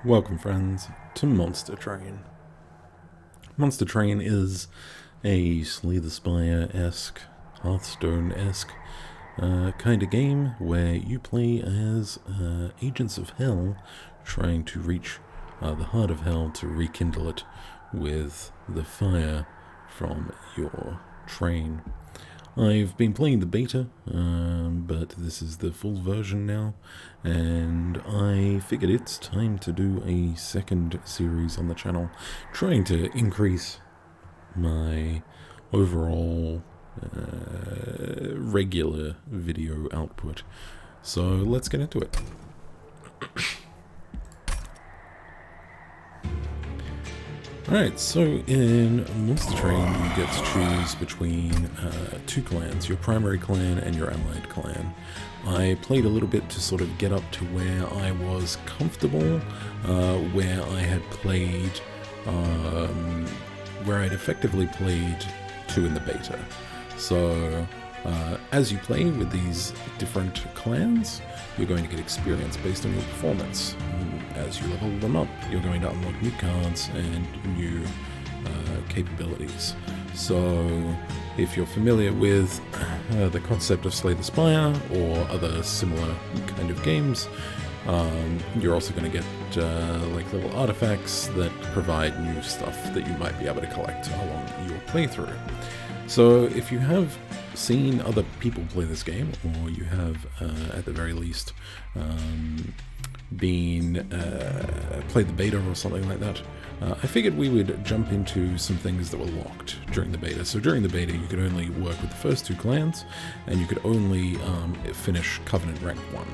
Welcome, friends, to Monster Train. Monster Train is a Slay the Spire-esque, Hearthstone-esque kind of game where you play as agents of hell trying to reach the heart of hell to rekindle it with the fire from your train. I've been playing the beta, but this is the full version now, and I figured it's time to do a second series on the channel, trying to increase my overall regular video output. So let's get into it. Alright, so in Monster Train you get to choose between two clans, your primary clan and your allied clan. I played a little bit to sort of get up to where I was comfortable, where I had played, where I'd effectively played 2 in the beta. So as you play with these different clans, you're going to get experience based on your performance. As you level them up, you're going to unlock new cards and new capabilities. So if you're familiar with the concept of Slay the Spire or other similar kind of games, you're also going to get like little artifacts that provide new stuff that you might be able to collect along your playthrough. So if you have seen other people play this game, or you have at the very least played the beta or something like that, I figured we would jump into some things that were locked during the beta. So during the beta you could only work with the first 2 clans, and you could only finish Covenant Rank 1.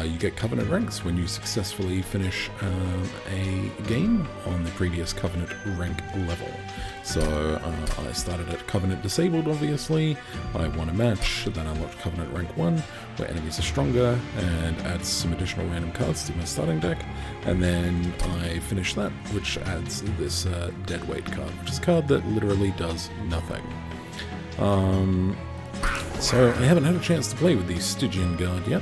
You get Covenant ranks when you successfully finish a game on the previous Covenant rank level. So I started at Covenant Disabled, obviously. I won a match, then I unlocked Covenant rank 1, where enemies are stronger, and adds some additional random cards to my starting deck. And then I finished that, which adds this Deadweight card, which is a card that literally does nothing. So I haven't had a chance to play with the Stygian Guard yet,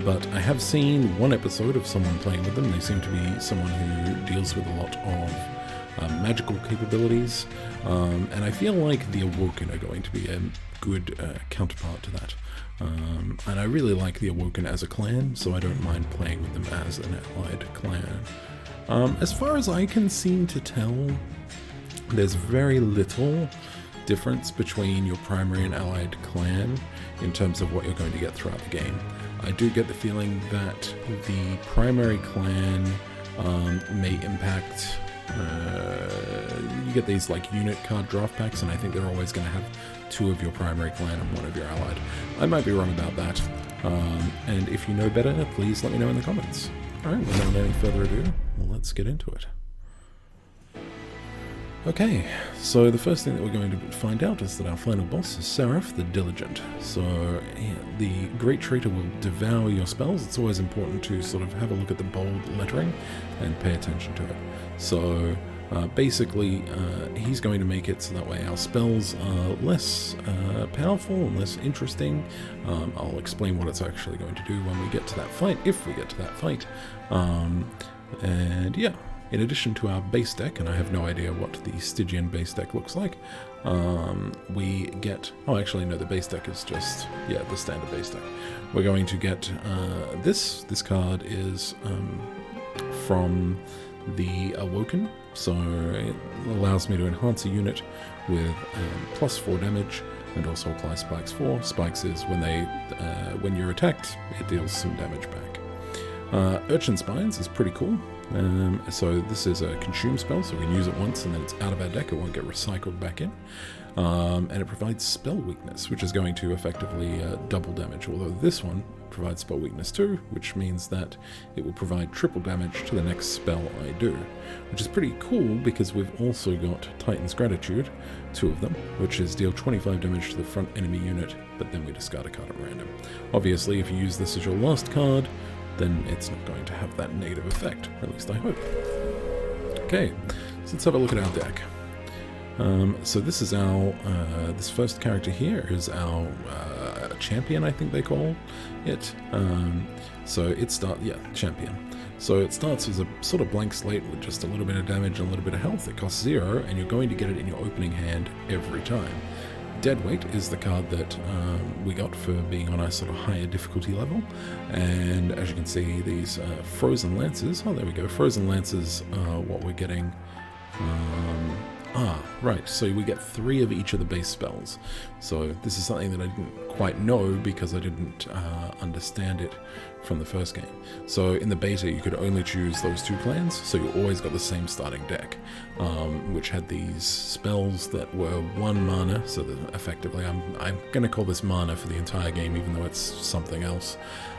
but I have seen one episode of someone playing with them. They seem to be someone who deals with a lot of magical capabilities, and I feel like the Awoken are going to be a good counterpart to that. And I really like the Awoken as a clan, so I don't mind playing with them as an allied clan. As far as I can seem to tell, there's very little difference between your primary and allied clan in terms of what you're going to get throughout the game. I do get the feeling that the primary clan may impact, you get these like unit card draft packs, and I think they're always going to have 2 of your primary clan and 1 of your allied. I might be wrong about that, and if you know better, please let me know in the comments. Alright, without any further ado, let's get into it. Okay, so the first thing that we're going to find out is that our final boss is Seraph the Diligent. So yeah, the Great Traitor will devour your spells. It's always important to sort of have a look at the bold lettering and pay attention to it. So basically he's going to make it so that way our spells are less powerful and less interesting. I'll explain what it's actually going to do when we get to that fight, if we get to that fight. And yeah. In addition to our base deck, and I have no idea what the Stygian base deck looks like, we get... Oh, actually, no, the base deck is just, yeah, the standard base deck. We're going to get this. This card is from the Awoken, so it allows me to enhance a unit with plus 4 damage, and also apply Spikes 4. Spikes is when you're attacked, it deals some damage back. Urchin Spines is pretty cool. So this is a consume spell, so we can use it once and then it's out of our deck, it won't get recycled back in. And it provides spell weakness, which is going to effectively double damage, although this one provides spell weakness too, which means that it will provide triple damage to the next spell I do, which is pretty cool because we've also got Titan's Gratitude, 2 of them, which is deal 25 damage to the front enemy unit, but then we discard a card at random. Obviously, if you use this as your last card, then it's not going to have that negative effect, at least I hope. Okay, so let's have a look at our deck. So this is our, this first character here is our champion, I think they call it. So it starts, yeah, champion. So it starts as a sort of blank slate with just a little bit of damage and a little bit of health. It costs 0, and you're going to get it in your opening hand every time. Deadweight is the card that we got for being on a sort of higher difficulty level, and as you can see, these Frozen Lances, oh there we go, Frozen Lances are what we're getting. Right, so we get 3 of each of the base spells. So this is something that I didn't quite know because I didn't understand it from the first game. So in the beta you could only choose those 2 clans, so you always got the same starting deck, which had these spells that were 1 mana, so that effectively I'm going to call this mana for the entire game even though it's something else,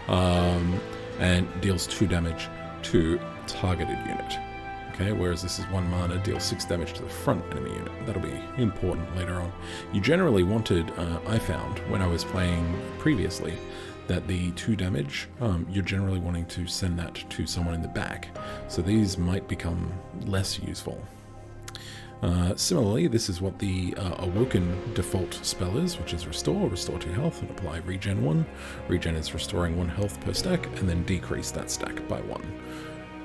and deals 2 damage to targeted unit. Okay, whereas this is 1 mana, deals 6 damage to the front enemy unit. That'll be important later on. You generally wanted, I found, when I was playing previously, that the 2 damage, you're generally wanting to send that to someone in the back. So these might become less useful. Similarly, this is what the Awoken default spell is, which is Restore 2 health, and apply Regen 1. Regen is restoring 1 health per stack, and then decrease that stack by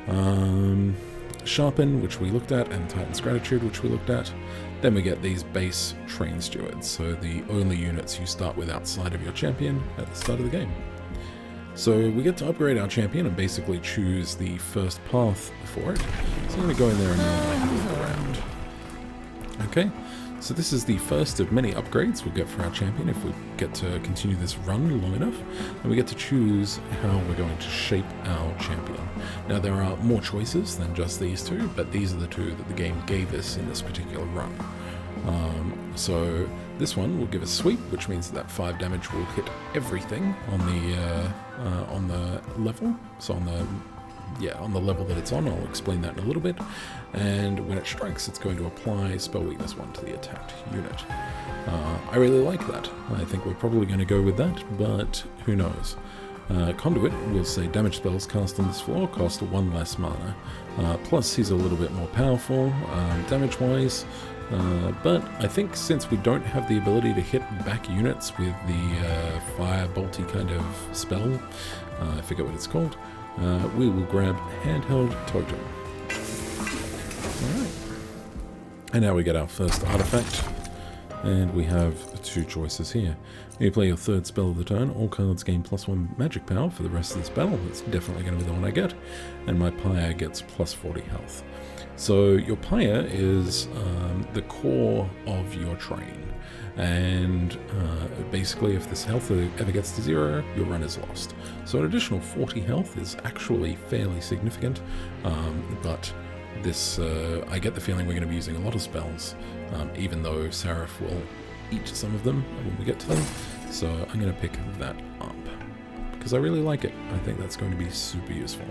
1. Sharpen, which we looked at, and Titan's Gratitude, which we looked at. Then we get these base Train Stewards, so the only units you start with outside of your champion at the start of the game. So we get to upgrade our champion and basically choose the first path for it. So I'm going to go in there and move around. Okay, so this is the first of many upgrades we'll get for our champion if we get to continue this run long enough, and we get to choose how we're going to shape our champion. Now there are more choices than just these 2, but these are the 2 that the game gave us in this particular run. So this one will give us sweep, which means that 5 damage will hit everything on the level. So on the level that it's on. I'll explain that in a little bit. And when it strikes, it's going to apply spell weakness 1 to the attacked unit. I really like that. I think we're probably going to go with that, but who knows. Conduit will say damage spells cast on this floor cost 1 less mana. Plus he's a little bit more powerful damage wise. But I think since we don't have the ability to hit back units with the fire bolty kind of spell, I forget what it's called, we will grab Handheld Totem. Alright. And now we get our first artifact, and we have 2 choices here. When you play your 3rd spell of the turn, all cards gain +1 magic power for the rest of this battle. That's definitely going to be the one I get. And my Pyre gets +40 health. So your Pyre is the core of your train. And basically if this health ever gets to 0, your run is lost. So an additional 40 health is actually fairly significant, but this I get the feeling we're going to be using a lot of spells, even though Seraph will eat some of them when we get to them. So I'm going to pick that up, because I really like it. I think that's going to be super useful.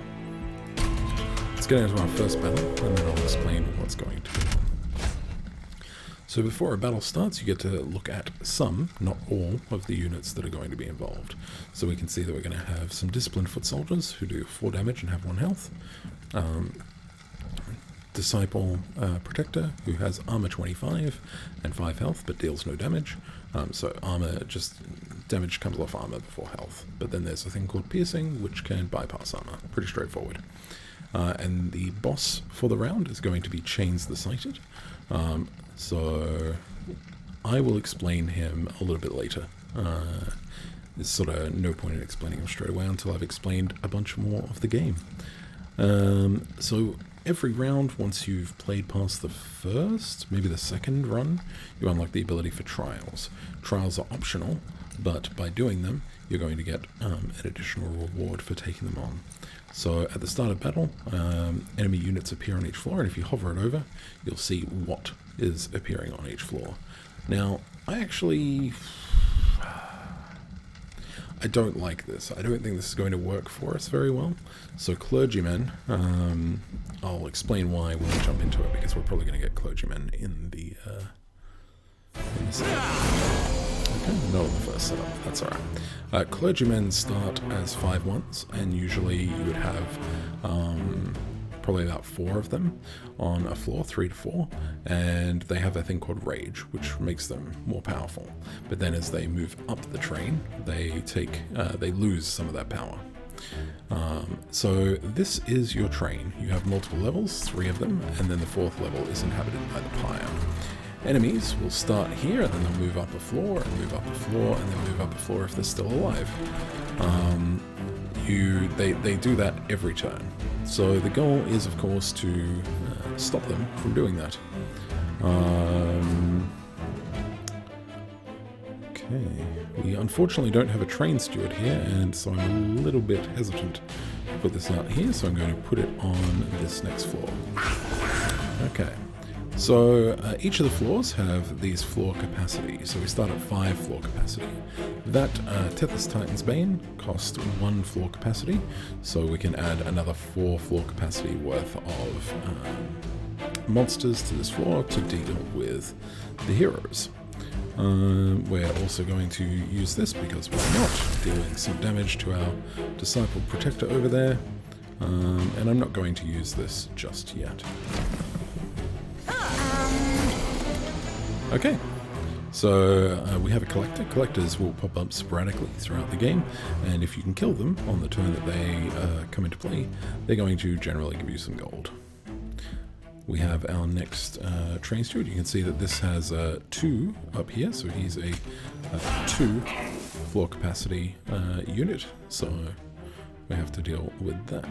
Let's get into our first battle, and then I'll explain what's going to be. So before a battle starts, you get to look at some, not all, of the units that are going to be involved. So we can see that we're going to have some Disciplined Foot Soldiers who do 4 damage and have 1 health. Disciple Protector, who has armor 25 and 5 health, but deals no damage. So armor, just damage comes off armor before health. But then there's a thing called Piercing, which can bypass armor. Pretty straightforward. And the boss for the round is going to be Chains the Sighted. So I will explain him a little bit later. There's sort of no point in explaining him straight away until I've explained a bunch more of the game. So every round, once you've played past the first, maybe the second run, you unlock the ability for Trials. Trials are optional, but by doing them, you're going to get an additional reward for taking them on. So at the start of battle, enemy units appear on each floor, and if you hover it over, you'll see what is appearing on each floor. Now, I don't like this. I don't think this is going to work for us very well. So clergymen, I'll explain why when we jump into it, because we're probably going to get clergymen in the setup. Okay, no, the first setup. That's alright. Clergymen start as 5/1s, and usually you would have probably about 4 of them on a floor, 3 to 4, and they have a thing called Rage, which makes them more powerful. But then as they move up the train, they lose some of that power. So this is your train. You have multiple levels, 3 of them, and then the 4th level is inhabited by the pyre. Enemies will start here, and then they'll move up a floor, and move up a floor, and then move up a floor if they're still alive. They do that every turn. So the goal is, of course, to stop them from doing that. Okay, we unfortunately don't have a train steward here, and so I'm a little bit hesitant to put this out here, so I'm going to put it on this next floor. Okay, so each of the floors have these floor capacity, so we start at 5 floor capacity. That Tethys Titan's Bane costs 1 floor capacity, so we can add another 4 floor capacity worth of monsters to this floor to deal with the heroes. We're also going to use this because we're not dealing some damage to our Disciple Protector over there, and I'm not going to use this just yet. Okay, so we have a collector. Collectors will pop up sporadically throughout the game, and if you can kill them on the turn that they come into play, they're going to generally give you some gold. We have our next train steward. You can see that this has 2 up here, so he's a 2 floor capacity unit, so we have to deal with that.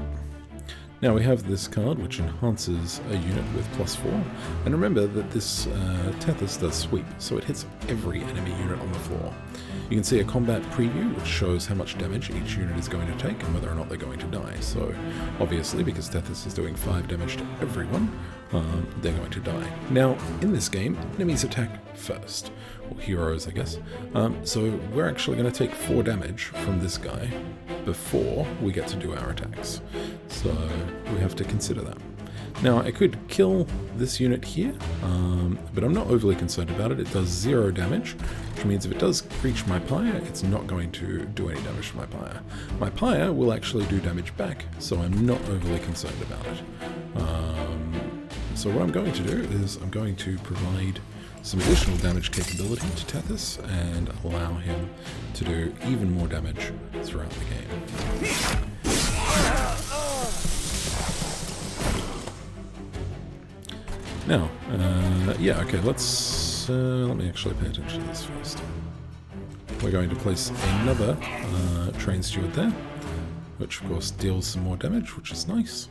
Now we have this card which enhances a unit with +4, and remember that this Tethys does sweep, so it hits every enemy unit on the floor. You can see a combat preview which shows how much damage each unit is going to take and whether or not they're going to die. So obviously, because Tethys is doing 5 damage to everyone, they're going to die. Now in this game, enemies attack first, or heroes I guess, so we're actually going to take 4 damage from this guy before we get to do our attacks. So we have to consider that. Now I could kill this unit here, but I'm not overly concerned about it. It does 0 damage, which means if it does reach my pyre, it's not going to do any damage to my pyre. My pyre will actually do damage back, so I'm not overly concerned about it. So what I'm going to do is I'm going to provide some additional damage capability to Tethys and allow him to do even more damage throughout the game. Now, yeah, okay, let me actually pay attention to this first. We're going to place another train steward there, which of course deals some more damage, which is nice.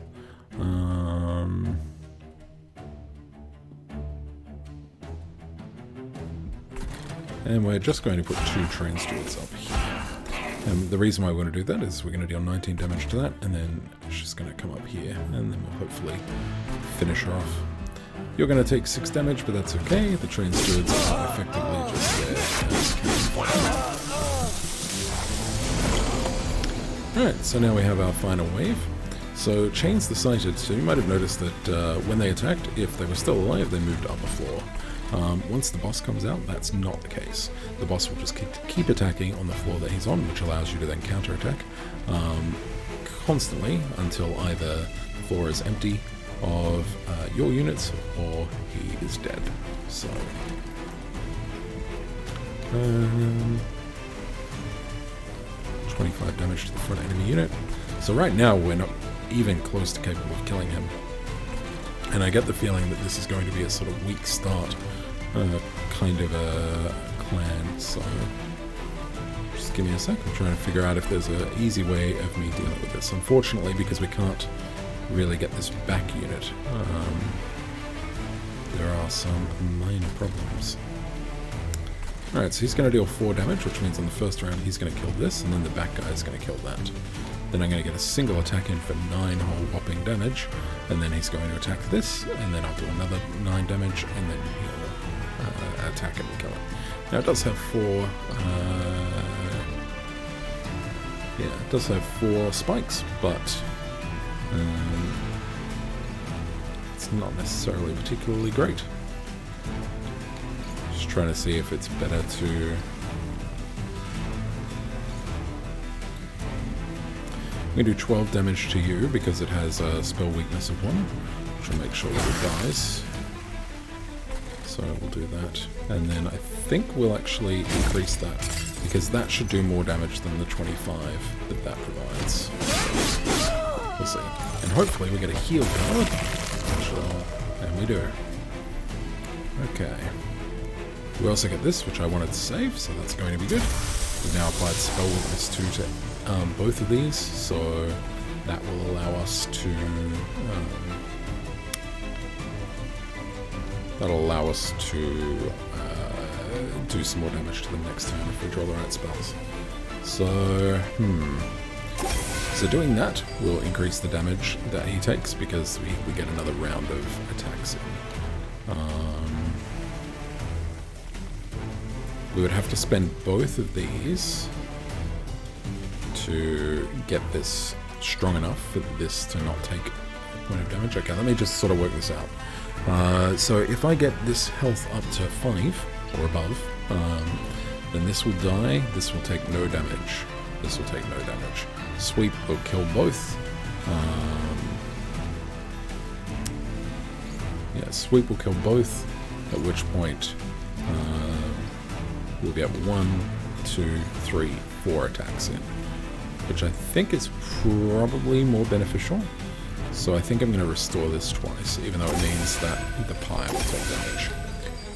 And we're just going to put 2 train stewards up here. The reason why we want to do that is we're going to deal 19 damage to that, and then it's just going to come up here, and then we'll hopefully finish her off. You're going to take 6 damage, but that's okay. The train stewards are effectively just there as cannon. Alright, so now we have our final wave. So chains the sighted, so you might have noticed that when they attacked, if they were still alive, they moved up a floor. Once the boss comes out, that's not the case. The boss will just keep attacking on the floor that he's on, which allows you to then counterattack constantly until either the floor is empty of your units or he is dead. So 25 damage to the front enemy unit. So right now we're not even close to capable of killing him. And I get the feeling that this is going to be a sort of weak start kind of a clan, so just give me a sec. I'm trying to figure out if there's an easy way of me dealing with this. Unfortunately, because we can't really get this back unit, there are some minor problems. Alright, so he's going to deal 4 damage, which means on the first round he's going to kill this, and then the back guy is going to kill that. Then I'm going to get a single attack in for 9 whole whopping damage, and then he's going to attack this, and then I'll do another 9 damage, and then he'll attack it and kill it. Now it does have 4, yeah, it does have 4 spikes, but it's not necessarily particularly great. Just trying to see if it's better to... I'm going to do 12 damage to you because it has a spell weakness of 1, which will make sure that it dies. So So we'll do that. And then I think we'll actually increase that, because that should do more damage than the 25 that provides. We'll see. And hopefully we get a heal card. And we do. Okay. We also get this, which I wanted to save, so that's going to be good. We've now applied Spell Witness 2 to both of these, so that will allow us to... that'll allow us to do some more damage to them next turn if we draw the right spells. So, So doing that will increase the damage that he takes, because we get another round of attacks in. We would have to spend both of these to get this strong enough for this to not take a point of damage. Okay, let me just sort of work this out. So if I get this health up to 5 or above, then this will die, this will take no damage, this will take no damage. Sweep will kill both. Yeah, sweep will kill both, at which point we'll get 1, 2, 3, 4 attacks in, which I think is probably more beneficial. So I think I'm going to restore this twice, even though it means that the pyre will take damage.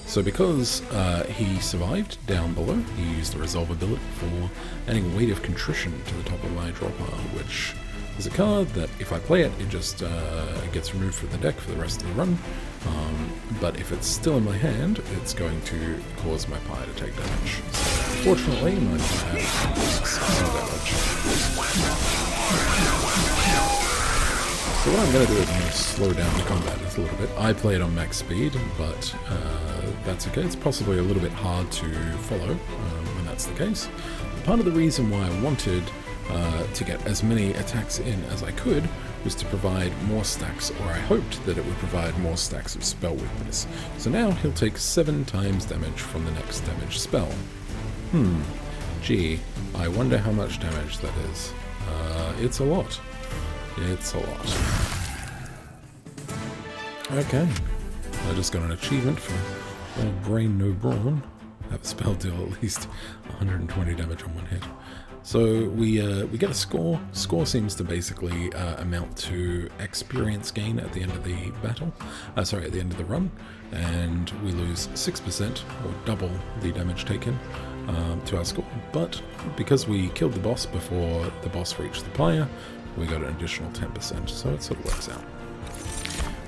So because he survived down below, he used the Resolve ability for adding Weight of Contrition to the top of my draw pile, which is a card that if I play it, it just gets removed from the deck for the rest of the run. But if it's still in my hand, it's going to cause my pyre to take damage. So fortunately, my pyre takes no damage. So what I'm going to do is I'm going to slow down the combat just a little bit. I play it on max speed, but that's okay. It's possibly a little bit hard to follow when that's the case. Part of the reason why I wanted to get as many attacks in as I could was to provide more stacks, or I hoped that it would provide more stacks of spell weakness. So now he'll take 7 times damage from the next damage spell. Gee, I wonder how much damage that is. It's a lot. It's a lot. Okay. I just got an achievement for Old Brain No Brawn. Have a spell deal at least 120 damage on one hit. So we get a score. Score seems to basically amount to experience gain at the end of the battle. At the end of the run, and we lose 6% or double the damage taken to our score. But because we killed the boss before the boss reached the pyre, we got an additional 10%. So it sort of works out.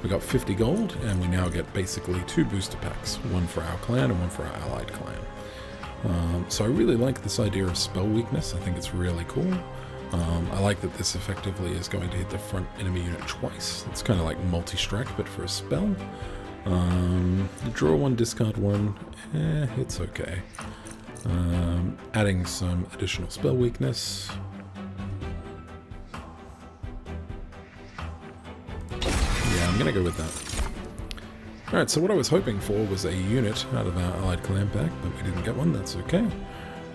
We got 50 gold, and we now get basically 2 booster packs, one for our clan and one for our allied clan. So I really like this idea of spell weakness. I think it's really cool. I like that this effectively is going to hit the front enemy unit twice. It's kind of like multi-strike, but for a spell. Draw 1, discard 1. It's okay. Adding some additional spell weakness. Yeah, I'm going to go with that. Alright, so what I was hoping for was a unit out of our allied clan pack, but we didn't get one. That's okay.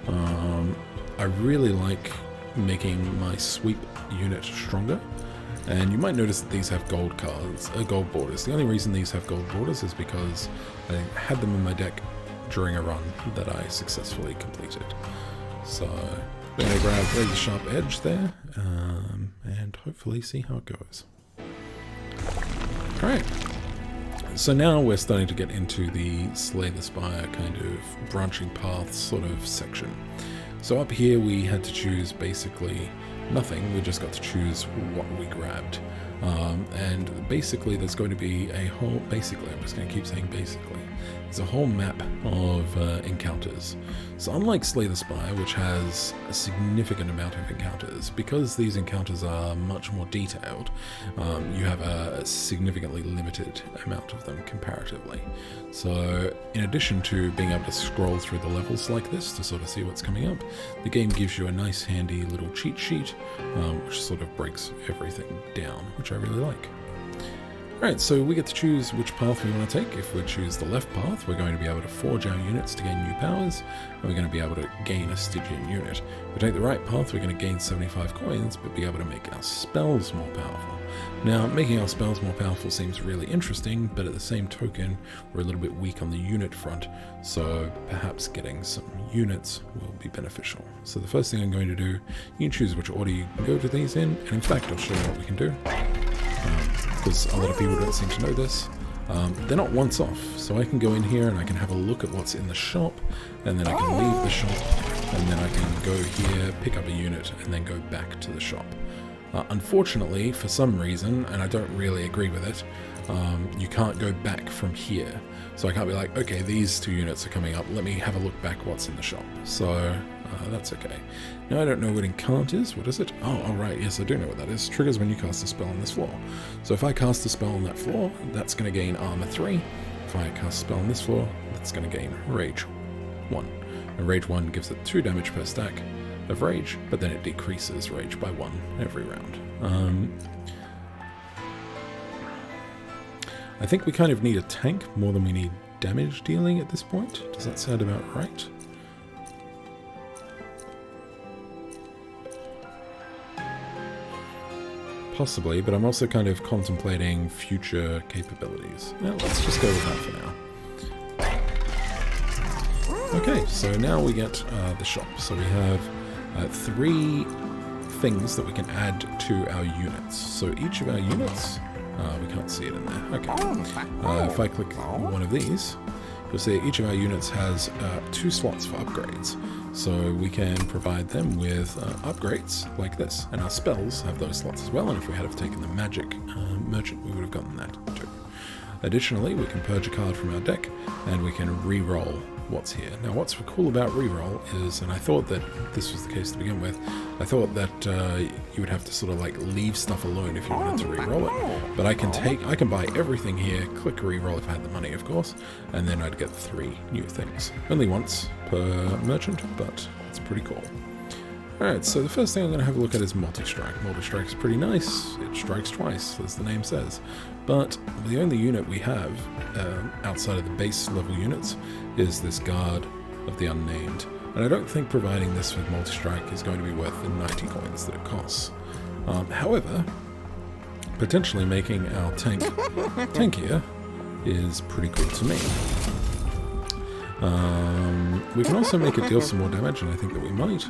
I really like making my sweep unit stronger, and you might notice that these have gold cards, gold borders. The only reason these have gold borders is because I had them in my deck during a run that I successfully completed. So we're going to grab a really sharp edge there, and hopefully see how it goes. Alright. So now we're starting to get into the Slay the Spire kind of branching path sort of section. So up here we had to choose basically nothing, we just got to choose what we grabbed. And basically there's going to be a whole, I'm just going to keep saying basically, there's a whole map of encounters. So unlike Slay the Spire, which has a significant amount of encounters, because these encounters are much more detailed, you have a significantly limited amount of them comparatively. So in addition to being able to scroll through the levels like this to sort of see what's coming up, the game gives you a nice handy little cheat sheet, which sort of breaks everything down, which I really like. Alright, so we get to choose which path we want to take. If we choose the left path, we're going to be able to forge our units to gain new powers, and we're going to be able to gain a Stygian unit. If we take the right path, we're going to gain 75 coins, but be able to make our spells more powerful. Now, making our spells more powerful seems really interesting, but at the same token, we're a little bit weak on the unit front, so perhaps getting some units will be beneficial. So the first thing I'm going to do, you can choose which order you can go to these in, and in fact I'll show you what we can do, because a lot of people don't seem to know this. They're not once off, so I can go in here and I can have a look at what's in the shop, and then I can leave the shop, and then I can go here, pick up a unit, and then go back to the shop. Unfortunately, for some reason, and I don't really agree with it, you can't go back from here. So I can't be like, okay, these 2 units are coming up, let me have a look back what's in the shop. So that's okay. Now I don't know what Incant is. What is it? Oh, right, yes, I do know what that is. Triggers when you cast a spell on this floor. So if I cast a spell on that floor, that's going to gain Armor 3. If I cast a spell on this floor, that's going to gain Rage 1. And Rage 1 gives it 2 damage per stack of Rage, but then it decreases Rage by 1 every round. I think we kind of need a tank more than we need damage dealing at this point. Does that sound about right? Possibly, but I'm also kind of contemplating future capabilities. Well, let's just go with that for now. Okay, so now we get the shop. So we have 3 things that we can add to our units. So each of our units, we can't see it in there. Okay. If I click one of these, you'll see each of our units has 2 slots for upgrades. So we can provide them with upgrades like this. And our spells have those slots as well. And if we had have taken the magic merchant, we would have gotten that too. Additionally, we can purge a card from our deck, and we can re-roll what's here. Now, what's cool about re-roll is, and I thought that this was the case to begin with, I thought that you would have to sort of like leave stuff alone if you wanted to re-roll it. But I can buy everything here, click re-roll if I had the money, of course, and then I'd get 3 new things. Only once per merchant, but it's pretty cool. Alright, so the first thing I'm going to have a look at is multi-strike. Multi-strike is pretty nice. It strikes twice, as the name says. But the only unit we have, outside of the base level units, is this Guard of the Unnamed. And I don't think providing this with multi-strike is going to be worth the 90 coins that it costs. However, potentially making our tank tankier is pretty good to me. We can also make it deal some more damage, and I think that we might.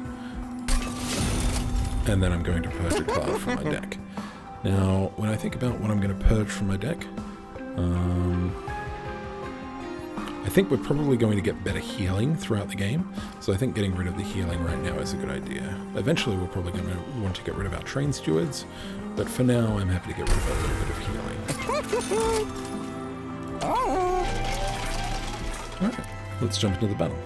And then I'm going to purge a card from my deck. Now, when I think about what I'm going to purge from my deck, I think we're probably going to get better healing throughout the game. So I think getting rid of the healing right now is a good idea. Eventually we're probably going to want to get rid of our train stewards, but for now I'm happy to get rid of a little bit of healing. Alright, let's jump into the battle.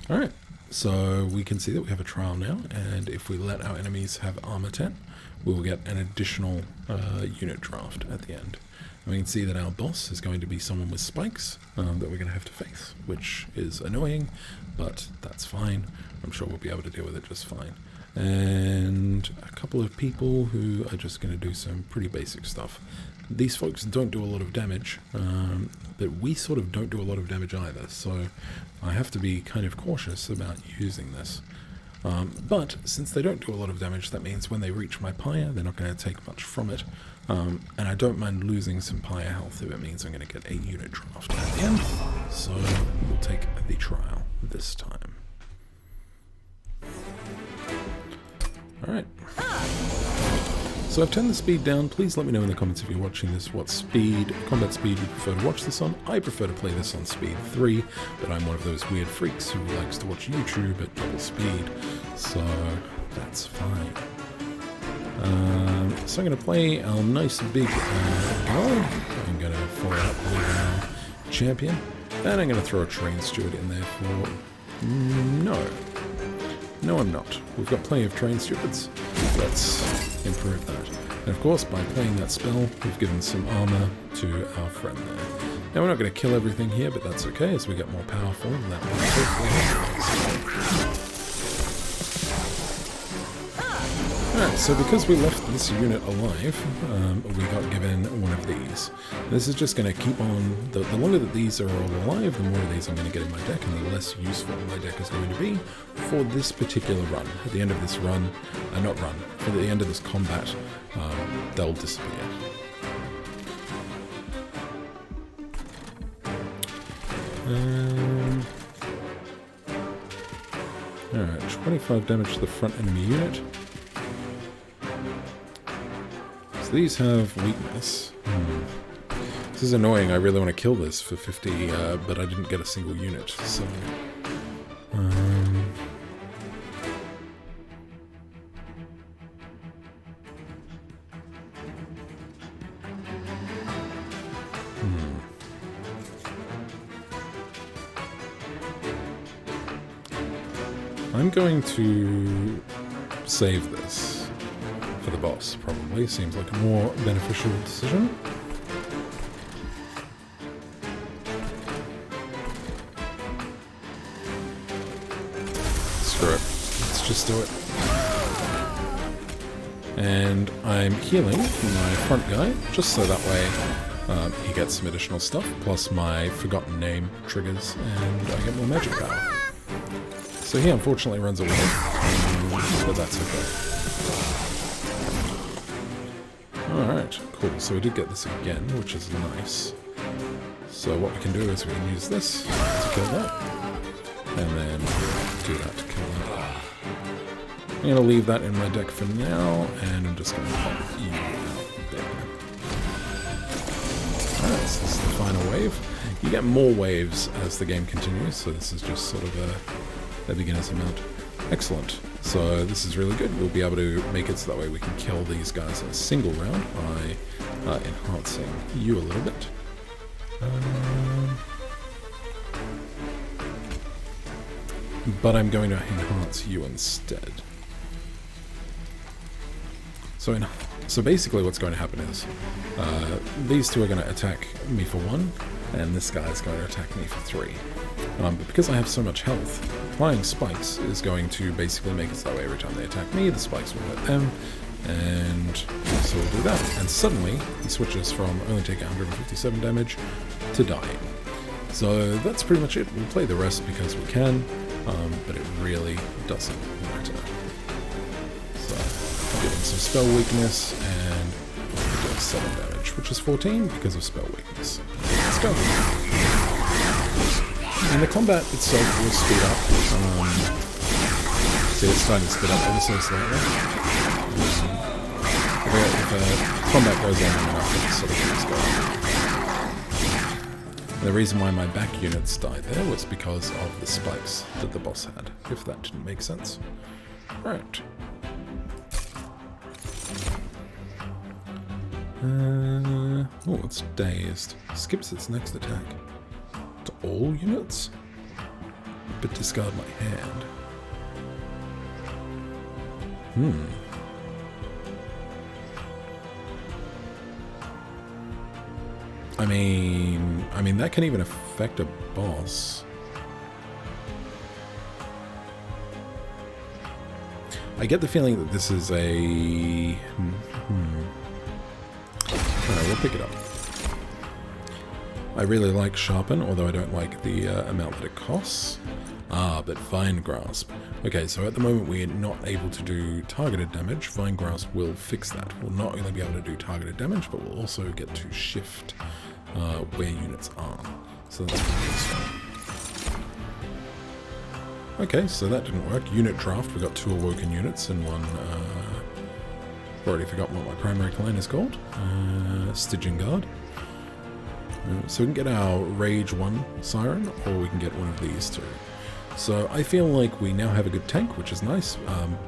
Alright, so we can see that we have a trial now, and if we let our enemies have armor 10, we will get an additional unit draft at the end. And we can see that our boss is going to be someone with spikes that we're going to have to face, which is annoying, but that's fine. I'm sure we'll be able to deal with it just fine. And a couple of people who are just going to do some pretty basic stuff. These folks don't do a lot of damage, but we sort of don't do a lot of damage either, so I have to be kind of cautious about using this. But since they don't do a lot of damage, that means when they reach my pyre, they're not going to take much from it. And I don't mind losing some pyre health if it means I'm going to get a unit draft at the end. So we'll take the trial this time. Alright. So I've turned the speed down. Please let me know in the comments if you're watching this what combat speed you prefer to watch this on. I prefer to play this on speed 3, but I'm one of those weird freaks who likes to watch YouTube at double speed, so that's fine. So I'm going to play our nice big guard. I'm going to follow up with our champion, and I'm going to throw a train steward in there for... No, I'm not. We've got plenty of train stewards. Let's improve that. And of course, by playing that spell, we've given some armor to our friend there. Now, we're not going to kill everything here, but that's okay as we get more powerful, and that will hopefully help us. Alright, so because we left this unit alive, we got given one of these. This is just going to keep on, the longer that these are all alive, the more of these I'm going to get in my deck, and the less useful my deck is going to be for this particular run. At the end of this run, for the end of this combat, they'll disappear. Alright, 25 damage to the front enemy unit. So these have weakness. This is annoying, I really want to kill this for 50, but I didn't get a single unit, so... I'm going to save this for the boss, probably. Seems like a more beneficial decision. Screw it. Let's just do it. And I'm healing my front guy, just so that way he gets some additional stuff, plus my Forgotten Name triggers, and I get more magic power. So he unfortunately runs away, but that's okay. Alright, cool. So we did get this again, which is nice. So what we can do is we can use this to kill that, and then do that to kill that. I'm going to leave that in my deck for now, and I'm just going to pop you out there. Alright, so this is the final wave. You get more waves as the game continues, so this is just sort of a beginner's amount. Excellent. So this is really good. We'll be able to make it so that way we can kill these guys in a single round by enhancing you a little bit. But I'm going to enhance you instead. So basically what's going to happen is these two are going to attack me for 1, and this guy is going to attack me for 3. But because I have so much health, applying spikes is going to basically make it so that way every time they attack me, the spikes will hit them, and so we'll do that. And suddenly, he switches from only taking 157 damage to dying. So that's pretty much it. We'll play the rest because we can, but it really doesn't matter. So, I'm getting some spell weakness, and we're doing 7 damage, which is 14 because of spell weakness. Let's go. And the combat itself will speed up. See, it's starting to speed up ever so slightly. If combat goes on long enough, it sort of keeps going. And the reason why my back units died there was because of the spikes that the boss had, if that didn't make sense. Right. Oh, it's dazed. Skips its next attack. To all units? But discard my hand. I mean that can even affect a boss. I get the feeling that this is a... Alright, we'll pick it up. I really like Sharpen, although I don't like the amount that it costs. But Vine Grasp. Okay, so at the moment we're not able to do targeted damage. Vine Grasp will fix that. We'll not only be able to do targeted damage, but we'll also get to shift where units are. So that's pretty useful. Okay, so that didn't work. Unit draft, we got 2 Awoken units and 1... I've already forgotten what my primary clan is called. Stygian Guard. So we can get our Rage 1 Siren, or we can get one of these 2. So I feel like we now have a good tank, which is nice,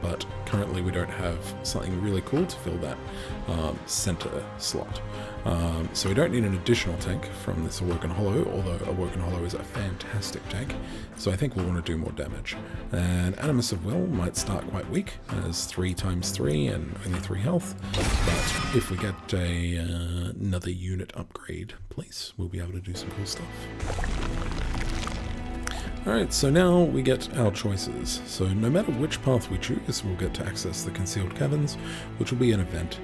but currently we don't have something really cool to fill that center slot. So we don't need an additional tank from this Awoken Hollow, although Awoken Hollow is a fantastic tank, so I think we'll want to do more damage. And Animus of Will might start quite weak, as 3 times 3 and only 3 health, but if we get another unit upgrade place, we'll be able to do some cool stuff. Alright, so now we get our choices. So no matter which path we choose, we'll get to access the Concealed Caverns, which will be an event.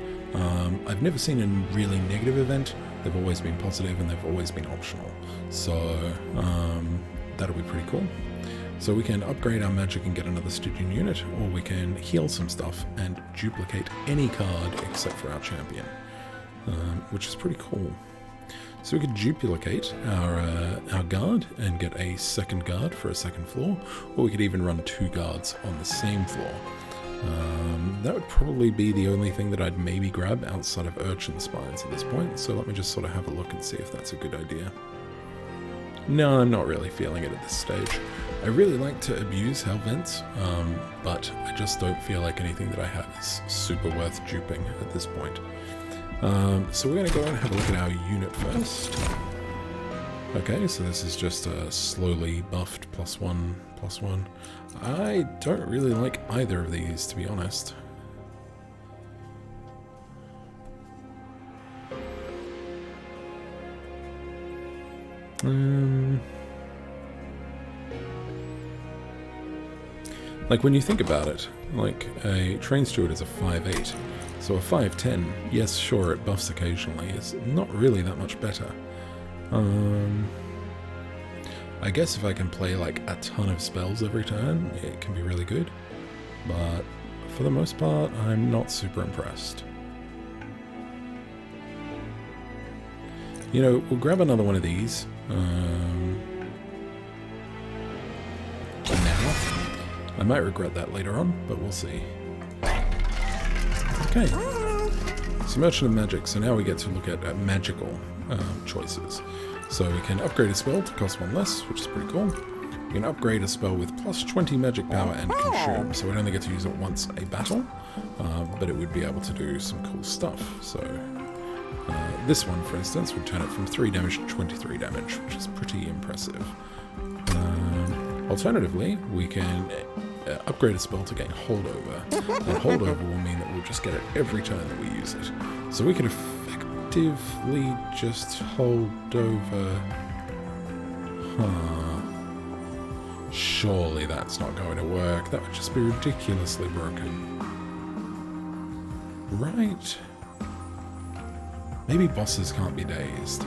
I've never seen a really negative event. They've always been positive and they've always been optional. So that'll be pretty cool. So we can upgrade our magic and get another Stygian unit, or we can heal some stuff and duplicate any card except for our champion, which is pretty cool. So we could duplicate our guard and get a second guard for a second floor, or we could even run 2 guards on the same floor. That would probably be the only thing that I'd maybe grab outside of Urchin Spines at this point, so let me just sort of have a look and see if that's a good idea. No, I'm not really feeling it at this stage. I really like to abuse Hell Vents, but I just don't feel like anything that I have is super worth duping at this point. So we're going to go and have a look at our unit first. Okay, so this is just a slowly buffed +1/+1. I don't really like either of these, to be honest. Like, when you think about it, like, a Train Steward is a 5/8, so a 5/10, yes, sure, it buffs occasionally, is not really that much better. I guess if I can play, like, a ton of spells every turn, it can be really good, but for the most part, I'm not super impressed. You know, we'll grab another one of these. Now, I might regret that later on, but we'll see. Okay, so Merchant of Magic. So now we get to look at magical choices. So we can upgrade a spell to cost 1 less, which is pretty cool. We can upgrade a spell with +20 magic power and consume. So we'd only get to use it once a battle, but it would be able to do some cool stuff. So this one, for instance, would turn it from 3 damage to 23 damage, which is pretty impressive. Alternatively, we can upgrade a spell to gain holdover. And holdover will mean that we'll just get it every turn that we use it. So we could effectively just hold over... Surely that's not going to work. That would just be ridiculously broken. Right. Maybe bosses can't be dazed.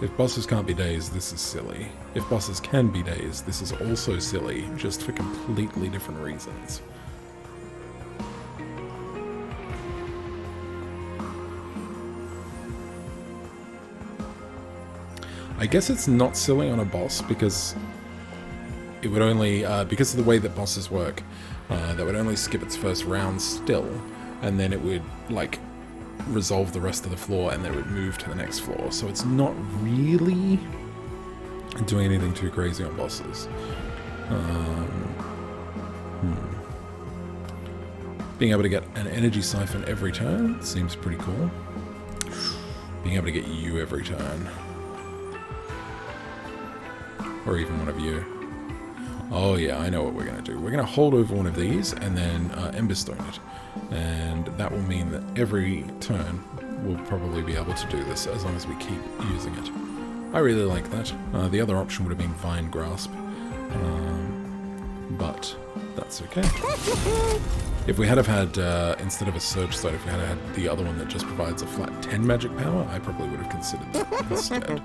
If bosses can't be dazed, this is silly. If bosses can be dazed, this is also silly, just for completely different reasons. I guess it's not silly on a boss because it would only, because of the way that bosses work, that would only skip its first round still, and then it would, like, resolve the rest of the floor and then it would move to the next floor. So it's not really doing anything too crazy on bosses. Being able to get an energy siphon every turn seems pretty cool. Being able to get you every turn. Or even one of you. Oh yeah, I know what we're going to do. We're going to hold over one of these and then Emberstone it. And that will mean that every turn we'll probably be able to do this as long as we keep using it. I really like that. The other option would have been Vine Grasp. But that's okay. If we had have had, instead of a Surge Stone, if we had had the other one that just provides a flat 10 magic power, I probably would have considered that instead.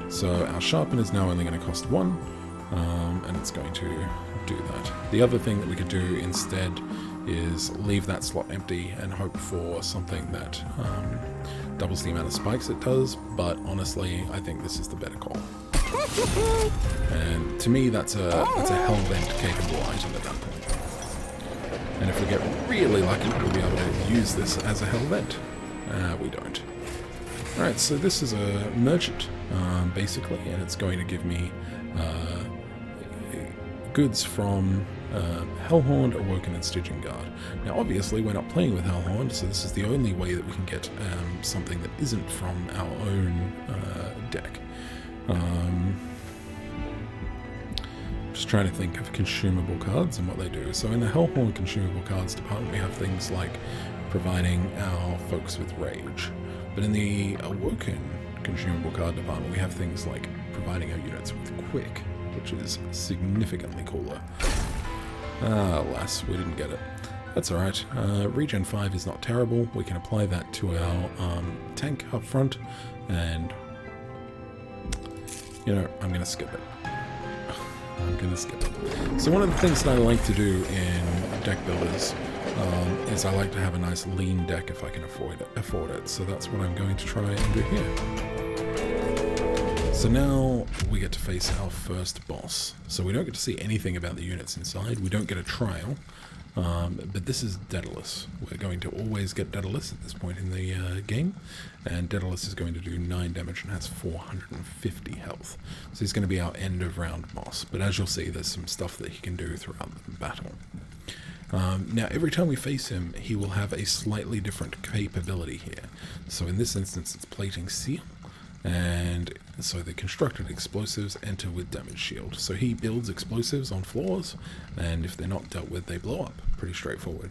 So our Sharpen is now only going to cost 1, and it's going to do that. The other thing that we could do instead is leave that slot empty and hope for something that doubles the amount of spikes it does, but honestly, I think this is the better call. And to me, that's a Hellvent capable item at that point. And if we get really lucky, we'll be able to use this as a Hellvent. We don't. Alright, so this is a merchant, basically, and it's going to give me goods from Hellhound, Awoken, and Stygian Guard. Now, obviously, we're not playing with Hellhound, so this is the only way that we can get something that isn't from our own deck. Just trying to think of consumable cards and what they do. So in the Hellhound consumable cards department, we have things like providing our folks with rage. But in the Awoken consumable card department, we have things like providing our units with quick, which is significantly cooler. Alas, we didn't get it. That's alright. Regen 5 is not terrible. We can apply that to our tank up front, and you know, I'm going to skip it. I'm going to skip it. So one of the things that I like to do in deck builders is I like to have a nice lean deck if I can afford it. So that's what I'm going to try and do here. So now we get to face our first boss. So we don't get to see anything about the units inside. We don't get a trial. But this is Daedalus. We're going to always get Daedalus at this point in the game, and Daedalus is going to do 9 damage and has 450 health. So he's going to be our end of round boss, but as you'll see, there's some stuff that he can do throughout the battle. Now every time we face him, he will have a slightly different capability here. So in this instance it's plating seal, and so the constructed explosives enter with damage shield. So he builds explosives on floors, and if they're not dealt with, they blow up. Pretty straightforward.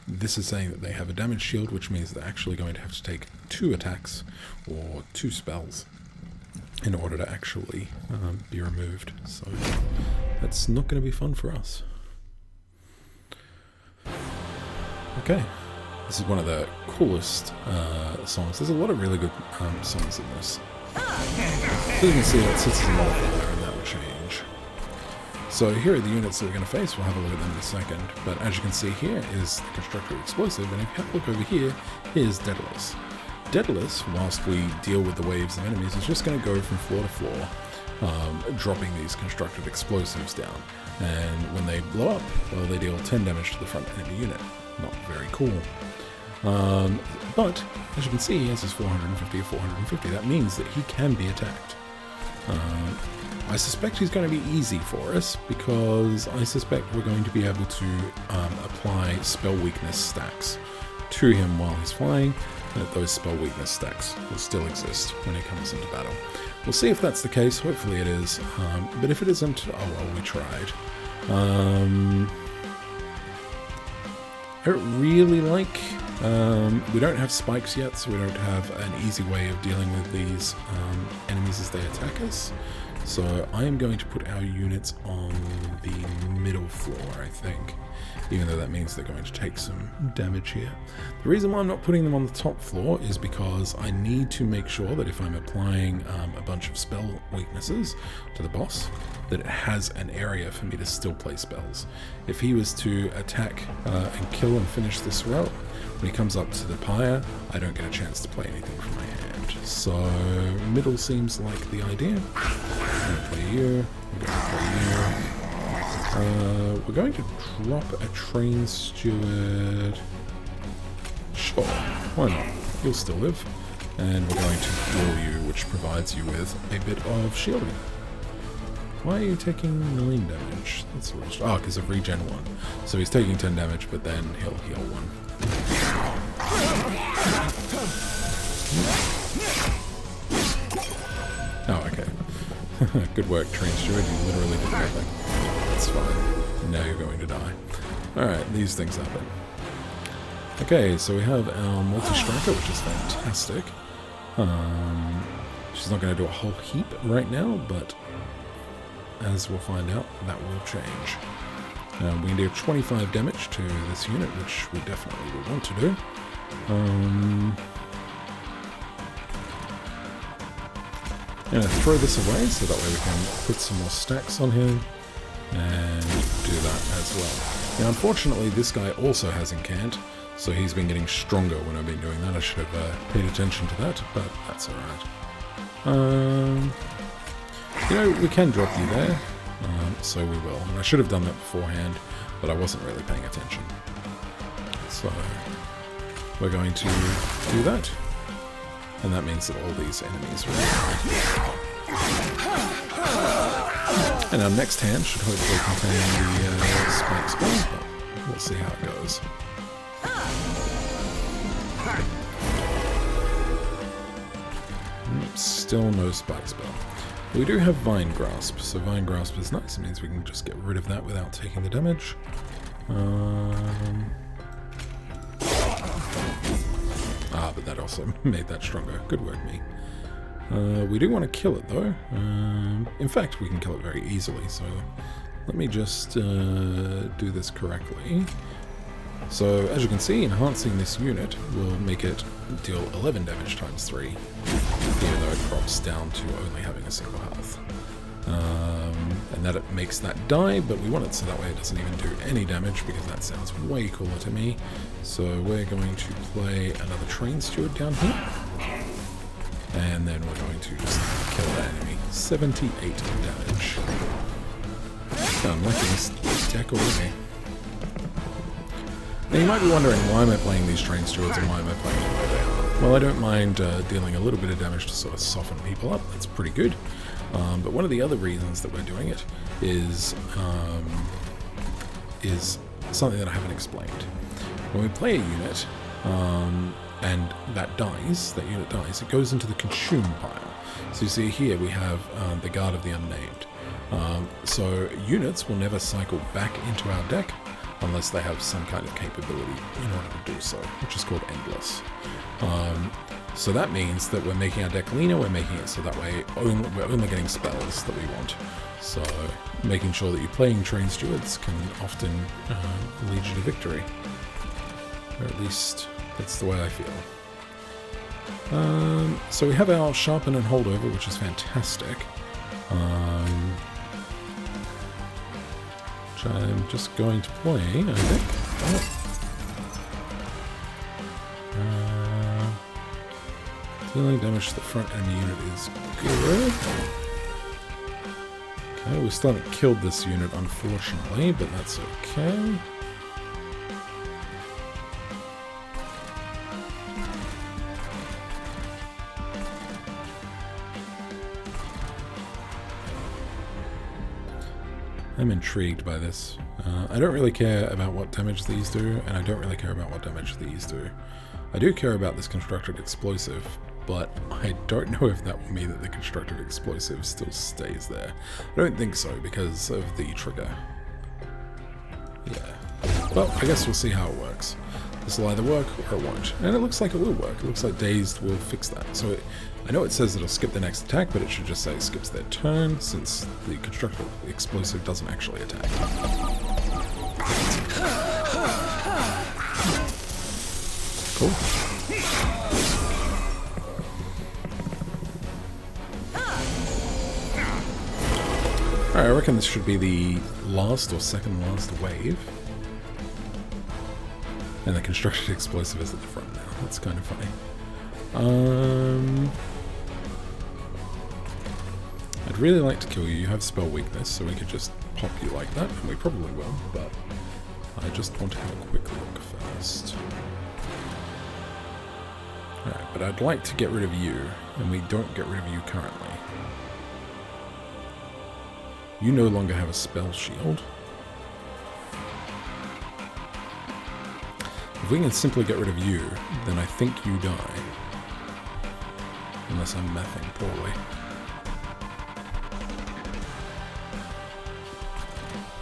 This is saying that they have a damage shield, which means they're actually going to have to take 2 attacks or 2 spells in order to actually be removed. So that's not going to be fun for us. Okay. This is one of the coolest songs. There's a lot of really good songs in this. So you can see that sits as a modifier, and that will change. So here are the units that we're going to face. We'll have a look at them in a second. But as you can see, here is the constructed explosive, and if you have a look over here, here's Daedalus. Daedalus, whilst we deal with the waves of enemies, is just going to go from floor to floor, dropping these constructed explosives down. And when they blow up, well, they deal 10 damage to the front enemy unit. Not very cool. But, as you can see, he has his 450 or 450. That means that he can be attacked. I suspect he's going to be easy for us, because I suspect we're going to be able to apply spell weakness stacks to him while he's flying, and that those spell weakness stacks will still exist when he comes into battle. We'll see if that's the case. Hopefully it is. But if it isn't, oh well, we tried. I don't really like... we don't have spikes yet, so we don't have an easy way of dealing with these enemies as they attack us. So I am going to put our units on the middle floor, I think, even though that means they're going to take some damage here. The reason why I'm not putting them on the top floor is because I need to make sure that if I'm applying a bunch of spell weaknesses to the boss, that it has an area for me to still play spells. If he was to attack and kill and finish this route, when he comes up to the pyre, I don't get a chance to play anything from my hand. So middle seems like the idea. I'm going to play you. I'm going to play you. We're going to drop a train steward. Sure, why not? You'll still live. And we're going to heal you, which provides you with a bit of shielding. Why are you taking 9 damage? That's a little... Oh, because of regen 1. So he's taking 10 damage, but then he'll heal 1. Oh, okay. Good work, Train Steward. You literally did nothing. That's fine. Now you're going to die. Alright, these things happen. Okay, so we have our multi-striker, which is fantastic. She's not going to do a whole heap right now, but as we'll find out, that will change. We can do 25 damage to this unit, which we definitely will want to do. I'm going to throw this away so that way we can put some more stacks on him and do that as well. Now, unfortunately, this guy also has incant, so he's been getting stronger when I've been doing that. I should have paid attention to that, but that's alright. You know, we can drop you there, so we will. And I should have done that beforehand, but I wasn't really paying attention. So we're going to do that. And that means that all these enemies will die. And our next hand should hopefully contain the spike spell, but we'll see how it goes. Still no spike spell. We do have Vine Grasp, so Vine Grasp is nice. It means we can just get rid of that without taking the damage. also made that stronger. Good work, me. We do want to kill it, though. In fact, we can kill it very easily, so let me just do this correctly. So, as you can see, enhancing this unit will make it deal 11 damage times 3, even though it drops down to only having a single health. And that it makes that die, but we want it so that way it doesn't even do any damage, because that sounds way cooler to me. So we're going to play another Train Steward down here. And then we're going to just kill that enemy. 78 damage. I'm liking this deck already. Now you might be wondering, why am I playing these Train Stewards and why am I playing them where they are? Well, I don't mind dealing a little bit of damage to sort of soften people up. That's pretty good. But one of the other reasons that we're doing it is something that I haven't explained. When we play a unit, and that unit dies, it goes into the consume pile. So you see here we have the Guard of the Unnamed. So units will never cycle back into our deck unless they have some kind of capability in order to do so, which is called endless. So that means that we're making our deck leaner, we're making it so that way we're only getting spells that we want. So making sure that you're playing Train Stewards can often lead you to victory. Or at least that's the way I feel. So we have our Sharpen and Holdover, which is fantastic. Which I'm just going to play, I think. Dealing damage to the front enemy unit is good. Okay, we still haven't killed this unit, unfortunately, but that's okay. I'm intrigued by this. I don't really care about what damage these do, and I don't really care about what damage these do. I do care about this constructed explosive, but I don't know if that will mean that the constructed explosive still stays there. I don't think so, because of the trigger. Yeah. Well, I guess we'll see how it works. This will either work or it won't. And it looks like it will work. It looks like Dazed will fix that. So I know it says it'll skip the next attack, but it should just say skips their turn, since the constructed explosive doesn't actually attack. Cool. Alright, I reckon this should be the last or second last wave. And the constructed explosive is at the front now. That's kind of funny. I'd really like to kill you. You have spell weakness, so we could just pop you like that, and we probably will, but I just want to have a quick look first. Alright, but I'd like to get rid of you, and we don't get rid of you currently. You no longer have a spell shield. If we can simply get rid of you, then I think you die. Unless I'm mathing poorly.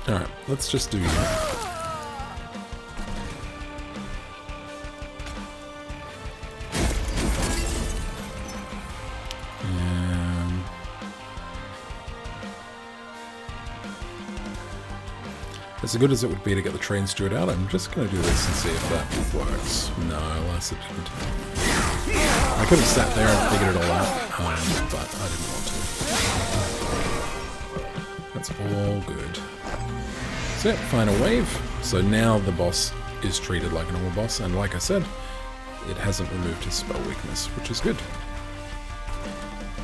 Alright, let's just do that. As good as it would be to get the Train Steward out, I'm just going to do this and see if that works. No, alas it didn't. I could have sat there and figured it all out, but I didn't want to. That's all good. So yeah, final wave. So now the boss is treated like a normal boss, and like I said, it hasn't removed his spell weakness, which is good.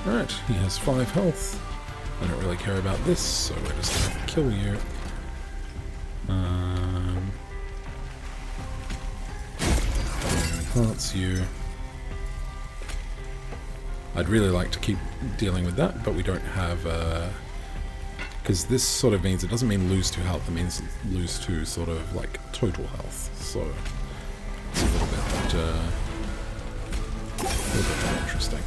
Alright, he has 5 health. I don't really care about this, so we're just going to kill you. Enhance you. I'd really like to keep dealing with that, but we don't have because this sort of means, it doesn't mean lose 2 health, it means lose 2 sort of like total health, so it's a little bit more interesting.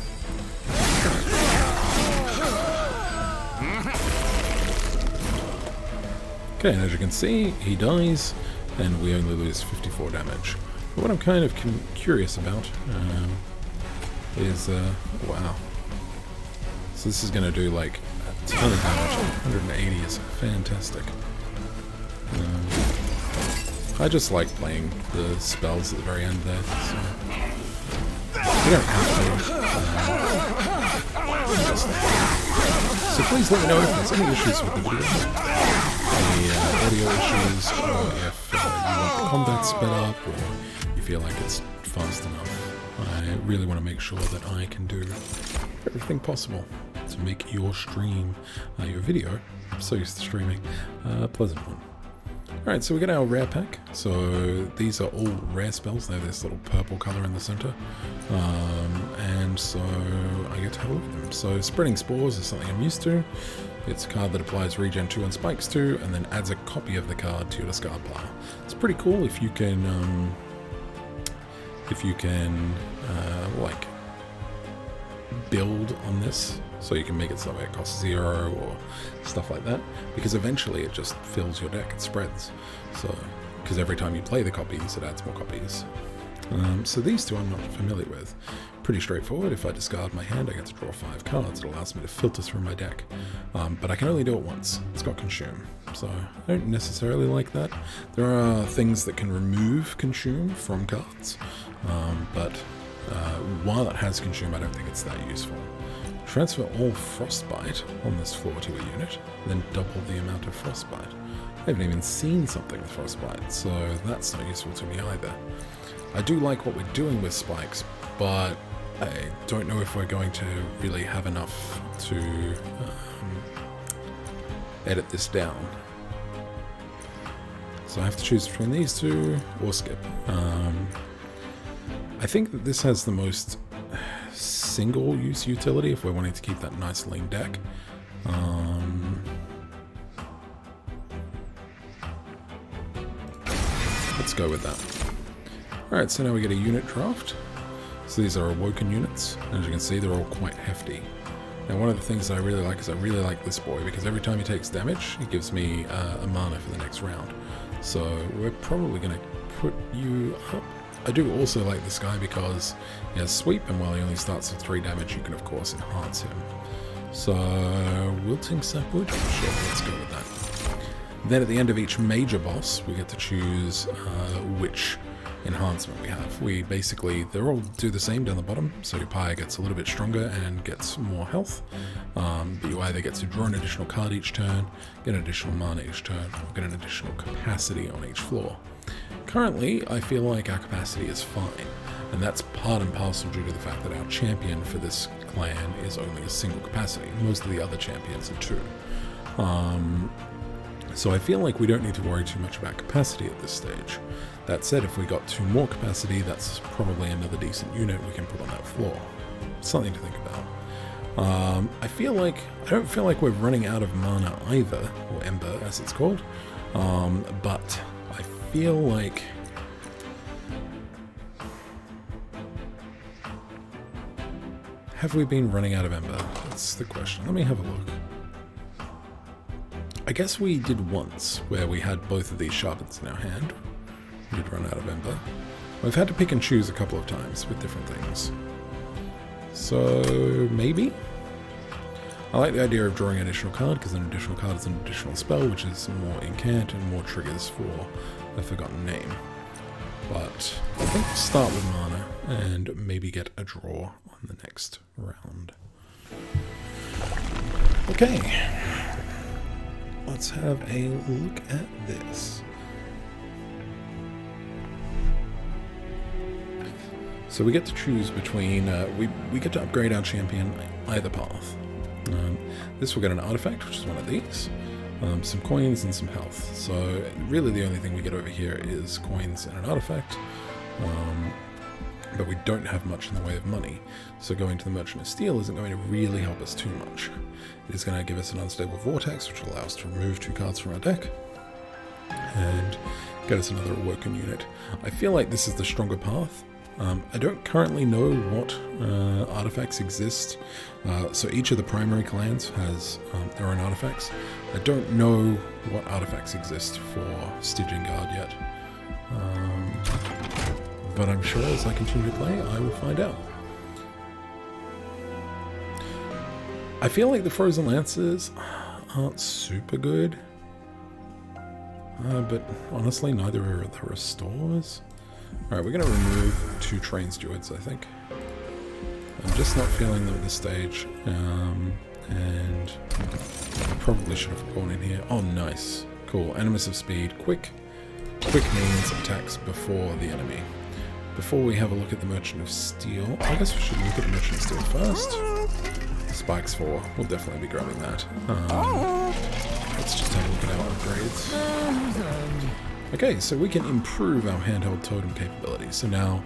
Okay, and as you can see, he dies, and we only lose 54 damage. But what I'm kind of curious about, is, wow. So this is going to do like a ton of damage. 180 is fantastic. I just like playing the spells at the very end there, so you don't have to. So please let me know if there's any issues with the video, any audio issues, or if you want the combat sped up, or you feel like it's fast enough. I really want to make sure that I can do everything possible to make your stream, your video, I'm so used to streaming, a pleasant one. Alright, so we get our rare pack. So these are all rare spells. They have this little purple colour in the centre. And so I get to have a look at them. So Spreading Spores is something I'm used to. It's a card that applies regen 2 and spikes 2, and then adds a copy of the card to your discard pile. It's pretty cool if you can like build on this, so you can make it so it costs 0 or stuff like that, because eventually it just fills your deck, it spreads. So because every time you play the copies, it adds more copies. So these two I'm not familiar with. Pretty straightforward. If I discard my hand, I get to draw 5 cards. It allows me to filter through my deck, but I can only do it once. It's got Consume, so I don't necessarily like that. There are things that can remove Consume from cards, but while it has Consume, I don't think it's that useful. Transfer all Frostbite on this floor to a unit, then double the amount of Frostbite. I haven't even seen something with Frostbite, so that's not useful to me either. I do like what we're doing with spikes, but I don't know if we're going to really have enough to edit this down. So I have to choose between these two or skip. I think that this has the most single-use utility if we're wanting to keep that nice lean deck. Let's go with that. Alright, so now we get a unit draft. So these are Awoken units. As you can see, they're all quite hefty. Now one of the things that I really like is I really like this boy, because every time he takes damage, he gives me a mana for the next round. So we're probably going to put you up. I do also like this guy because he has sweep, and while he only starts with 3 damage, you can of course enhance him. So Wilting Sapwood, sure, let's go with that. Then at the end of each major boss, we get to choose which enhancement we have. We basically, they all do the same down the bottom, so your pyre gets a little bit stronger and gets more health, but you either get to draw an additional card each turn, get an additional mana each turn, or get an additional capacity on each floor. Currently, I feel like our capacity is fine, and that's part and parcel due to the fact that our champion for this clan is only a single capacity. Most of the other champions are 2. So I feel like we don't need to worry too much about capacity at this stage. That said, if we got 2 more capacity, that's probably another decent unit we can put on that floor. Something to think about. I don't feel like we're running out of mana either, or Ember as it's called, but I feel like have we been running out of Ember? That's the question. Let me have a look. I guess we did once, where we had both of these sharpens in our hand. We did run out of Ember. We've had to pick and choose a couple of times with different things. So, maybe? I like the idea of drawing an additional card, because an additional card is an additional spell, which is more incant and more triggers for a forgotten name. But I think we'll start with mana, and maybe get a draw on the next round. Okay. Let's have a look at this. So we get to choose between, we get to upgrade our champion either path. This will get an artifact, which is one of these, some coins and some health. So really the only thing we get over here is coins and an artifact, but we don't have much in the way of money. So going to the Merchant of Steel isn't going to really help us too much. It is going to give us an Unstable Vortex, which will allow us to remove 2 cards from our deck, and get us another Awoken unit. I feel like this is the stronger path. I don't currently know what artifacts exist, so each of the primary clans has their own artifacts. I don't know what artifacts exist for Stygian Guard yet, but I'm sure as I continue to play I will find out. I feel like the Frozen Lances aren't super good. But honestly, neither are the Restores. Alright, we're going to remove 2 Train Stewards, I think. I'm just not feeling them at this stage. And I probably should have gone in here. Oh, nice. Cool. Animus of Speed. Quick means attacks before the enemy. Before we have a look at the Merchant of Steel, I guess we should look at the Merchant of Steel first. Spikes 4. We'll definitely be grabbing that. Let's just have a look at our upgrades. Okay, so we can improve our handheld totem capability. So now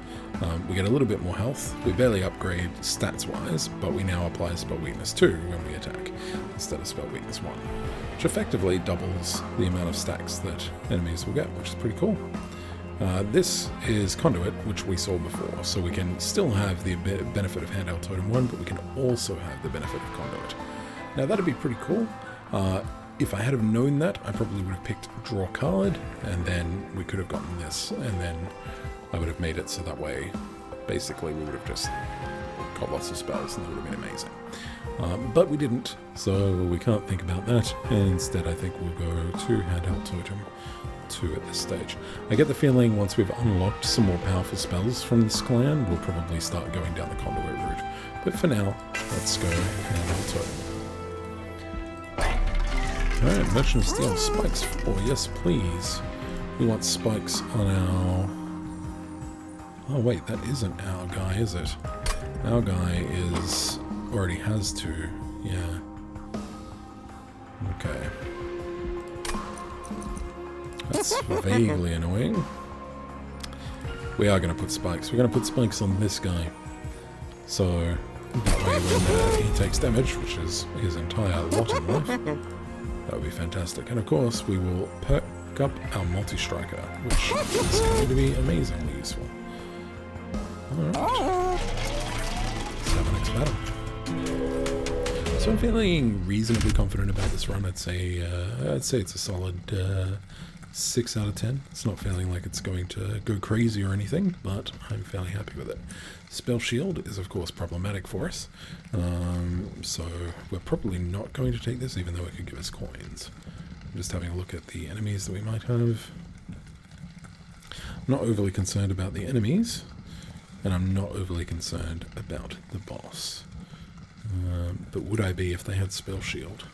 we get a little bit more health. We barely upgrade stats-wise, but we now apply Spell Weakness 2 when we attack, instead of Spell Weakness 1. Which effectively doubles the amount of stacks that enemies will get, which is pretty cool. This is Conduit, which we saw before, so we can still have the benefit of Handheld Totem 1, but we can also have the benefit of Conduit. Now that'd be pretty cool. If I had have known that, I probably would have picked Draw Card, and then we could have gotten this, and then I would have made it so that way, basically, we would have just got lots of spells, and that would have been amazing. But we didn't, so we can't think about that, and instead I think we'll go to Handheld Totem 2 at this stage. I get the feeling once we've unlocked some more powerful spells from this clan, we'll probably start going down the Conduit route. But for now, let's go Handheld Totem. Alright, Merchant of Steel, spikes 4, yes please. We want spikes on our... Oh wait, that isn't our guy, is it? Our guy is... already has 2, yeah. Okay. That's vaguely annoying. We are going to put spikes. We're going to put spikes on this guy. So, that way when he takes damage, which is his entire lot in life, that would be fantastic. And of course, we will perk up our multi-striker, which is going to be amazingly useful. Alright. Let's have our next battle. So I'm feeling reasonably confident about this run. I'd say it's a solid 6 out of 10. It's not feeling like it's going to go crazy or anything, but I'm fairly happy with it. Spell Shield is of course problematic for us, so we're probably not going to take this, even though it could give us coins. I'm just having a look at the enemies that we might have. I'm not overly concerned about the enemies, and I'm not overly concerned about the boss. But would I be if they had Spell Shield?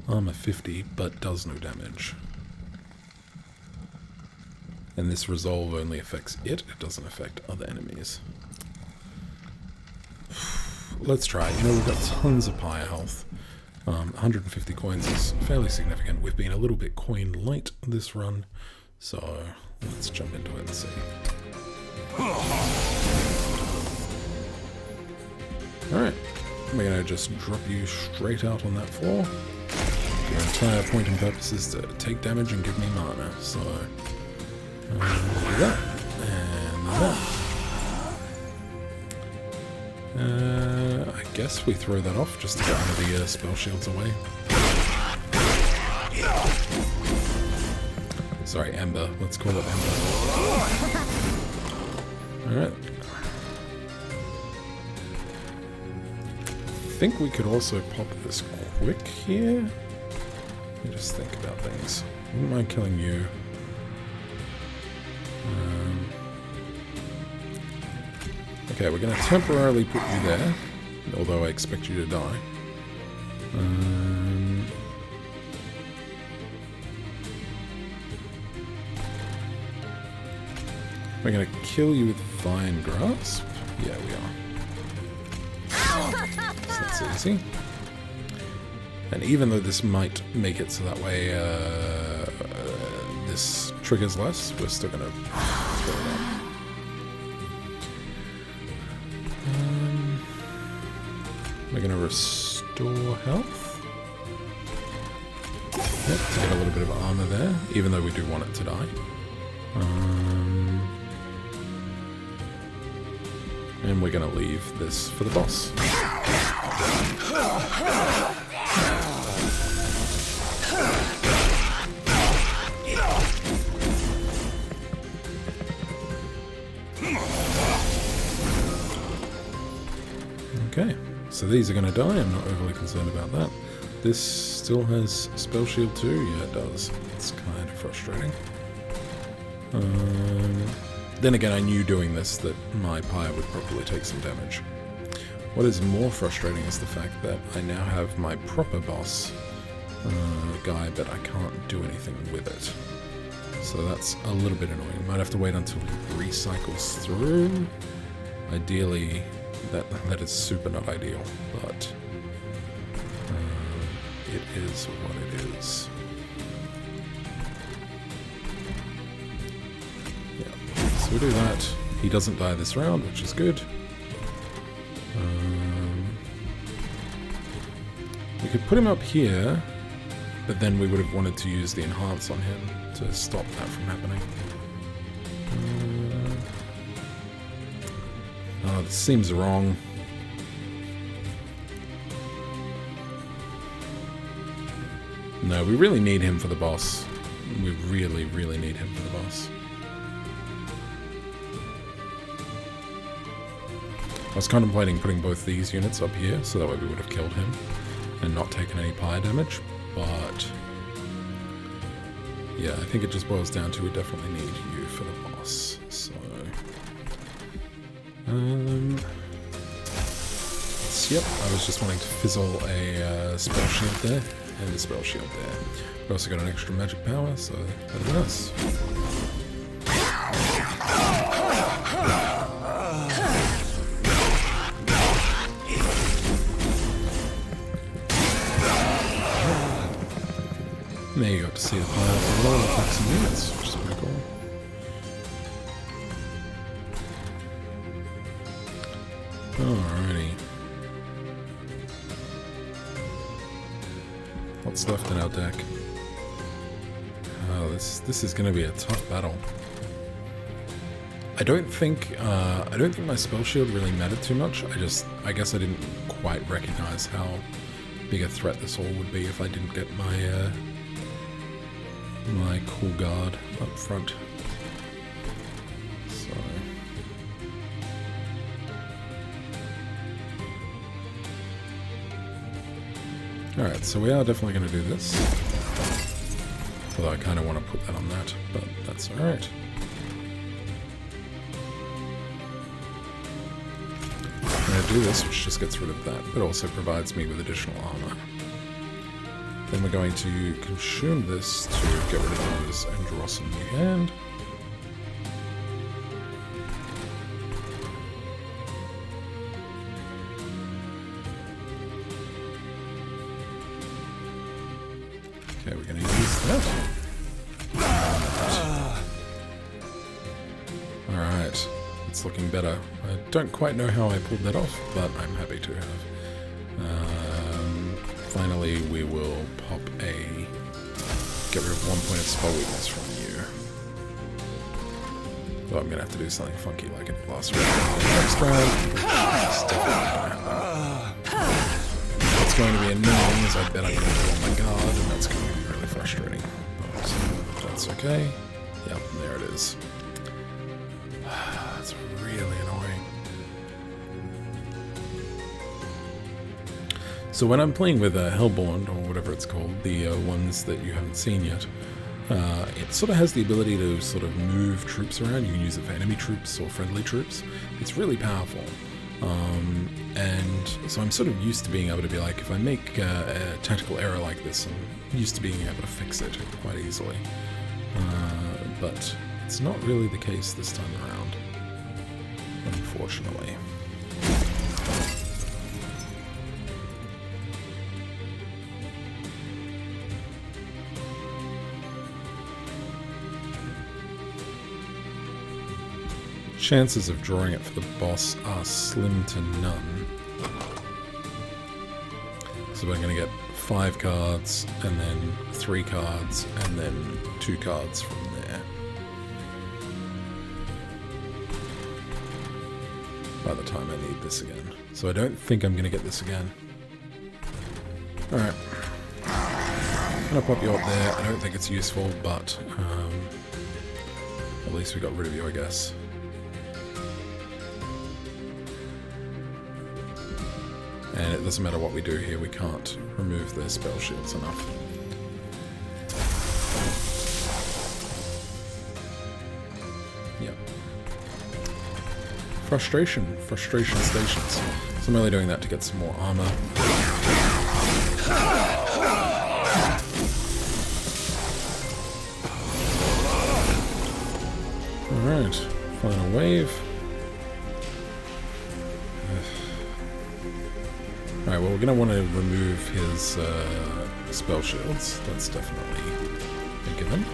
Armor 50, but does no damage. And this resolve only affects it doesn't affect other enemies. Let's try. You know, we've got tons of pyre health. 150 coins is fairly significant. We've been a little bit coin light this run, so let's jump into it and see. Alright, we're going to just drop you straight out on that floor. Your entire point and purpose is to take damage and give me mana, so... do that, and that. I guess we throw that off just to get one of the spell shields away. Sorry, Ember. Let's call it Ember. Alright. I think we could also pop this quick here. Let me just think about things. Wouldn't mind killing you. Okay, we're going to temporarily put you there, although I expect you to die. We're going to kill you with Vine Grasp. Yeah, we are. So that's easy. And even though this might make it so that way this triggers less, we're still going to kill it up. We're going to restore health. Yep, to get a little bit of armor there, even though we do want it to die. And we're going to leave this for the boss. Okay, so these are going to die. I'm not overly concerned about that. This still has spell shield too? Yeah, it does. It's kind of frustrating. Then again, I knew doing this that my pyre would probably take some damage. What is more frustrating is the fact that I now have my proper boss guy, but I can't do anything with it. So that's a little bit annoying. Might have to wait until he recycles through. Ideally, that is super not ideal, but it is what it is. Yeah, so we do that. He doesn't die this round, which is good. We could put him up here, but then we would have wanted to use the enhance on him to stop that from happening. Oh, this seems wrong. No, we really need him for the boss. We really, really need him for the boss. I was contemplating putting both these units up here, so that way we would have killed him and not taken any pyre damage, but yeah, I think it just boils down to we definitely need you for the boss, so yep, I was just wanting to fizzle a spell shield there, and a spell shield there. We also got an extra magic power, so that'll be nice. There you got to see the pyre for all attacks and units, which is pretty cool. Alrighty. What's left in our deck? Oh, this is going to be a tough battle. I don't think my spell shield really mattered too much. I guess I didn't quite recognize how big a threat this all would be if I didn't get my my cool guard up front. So alright, so we are definitely going to do this. Although I kind of want to put that on that, but that's alright. I'm going to do this, which just gets rid of that, but also provides me with additional armor. Then we're going to consume this to get rid of those and draw some new hand. Okay, we're going to use that. Alright, it's looking better. I don't quite know how I pulled that off, but I'm happy to have. Finally, we will pop get rid of 1 point of spell weakness from you. Though I'm going to have to do something funky like it last round. Next round, it's definitely going to happen. What's going to be annoying is I bet I'm going to draw my guard, and that's going to be really frustrating. But that's okay. Yep, there it is. That's really annoying. So when I'm playing with Hellborn, or whatever it's called, the ones that you haven't seen yet, it sort of has the ability to sort of move troops around. You can use it for enemy troops or friendly troops. It's really powerful. And so I'm sort of used to being able to be like, if I make a tactical error like this, I'm used to being able to fix it quite easily. But it's not really the case this time around, unfortunately. Chances of drawing it for the boss are slim to none. So we're going to get 5 cards, and then 3 cards, and then 2 cards from there. By the time I need this again. So I don't think I'm going to get this again. Alright. I'm going to pop you up there. I don't think it's useful, but at least we got rid of you, I guess. And it doesn't matter what we do here, we can't remove their spell shields enough. Yep. Frustration stations. So I'm only doing that to get some more armor. Alright, final wave. Alright, well we're going to want to remove his spell shields. That's definitely a given.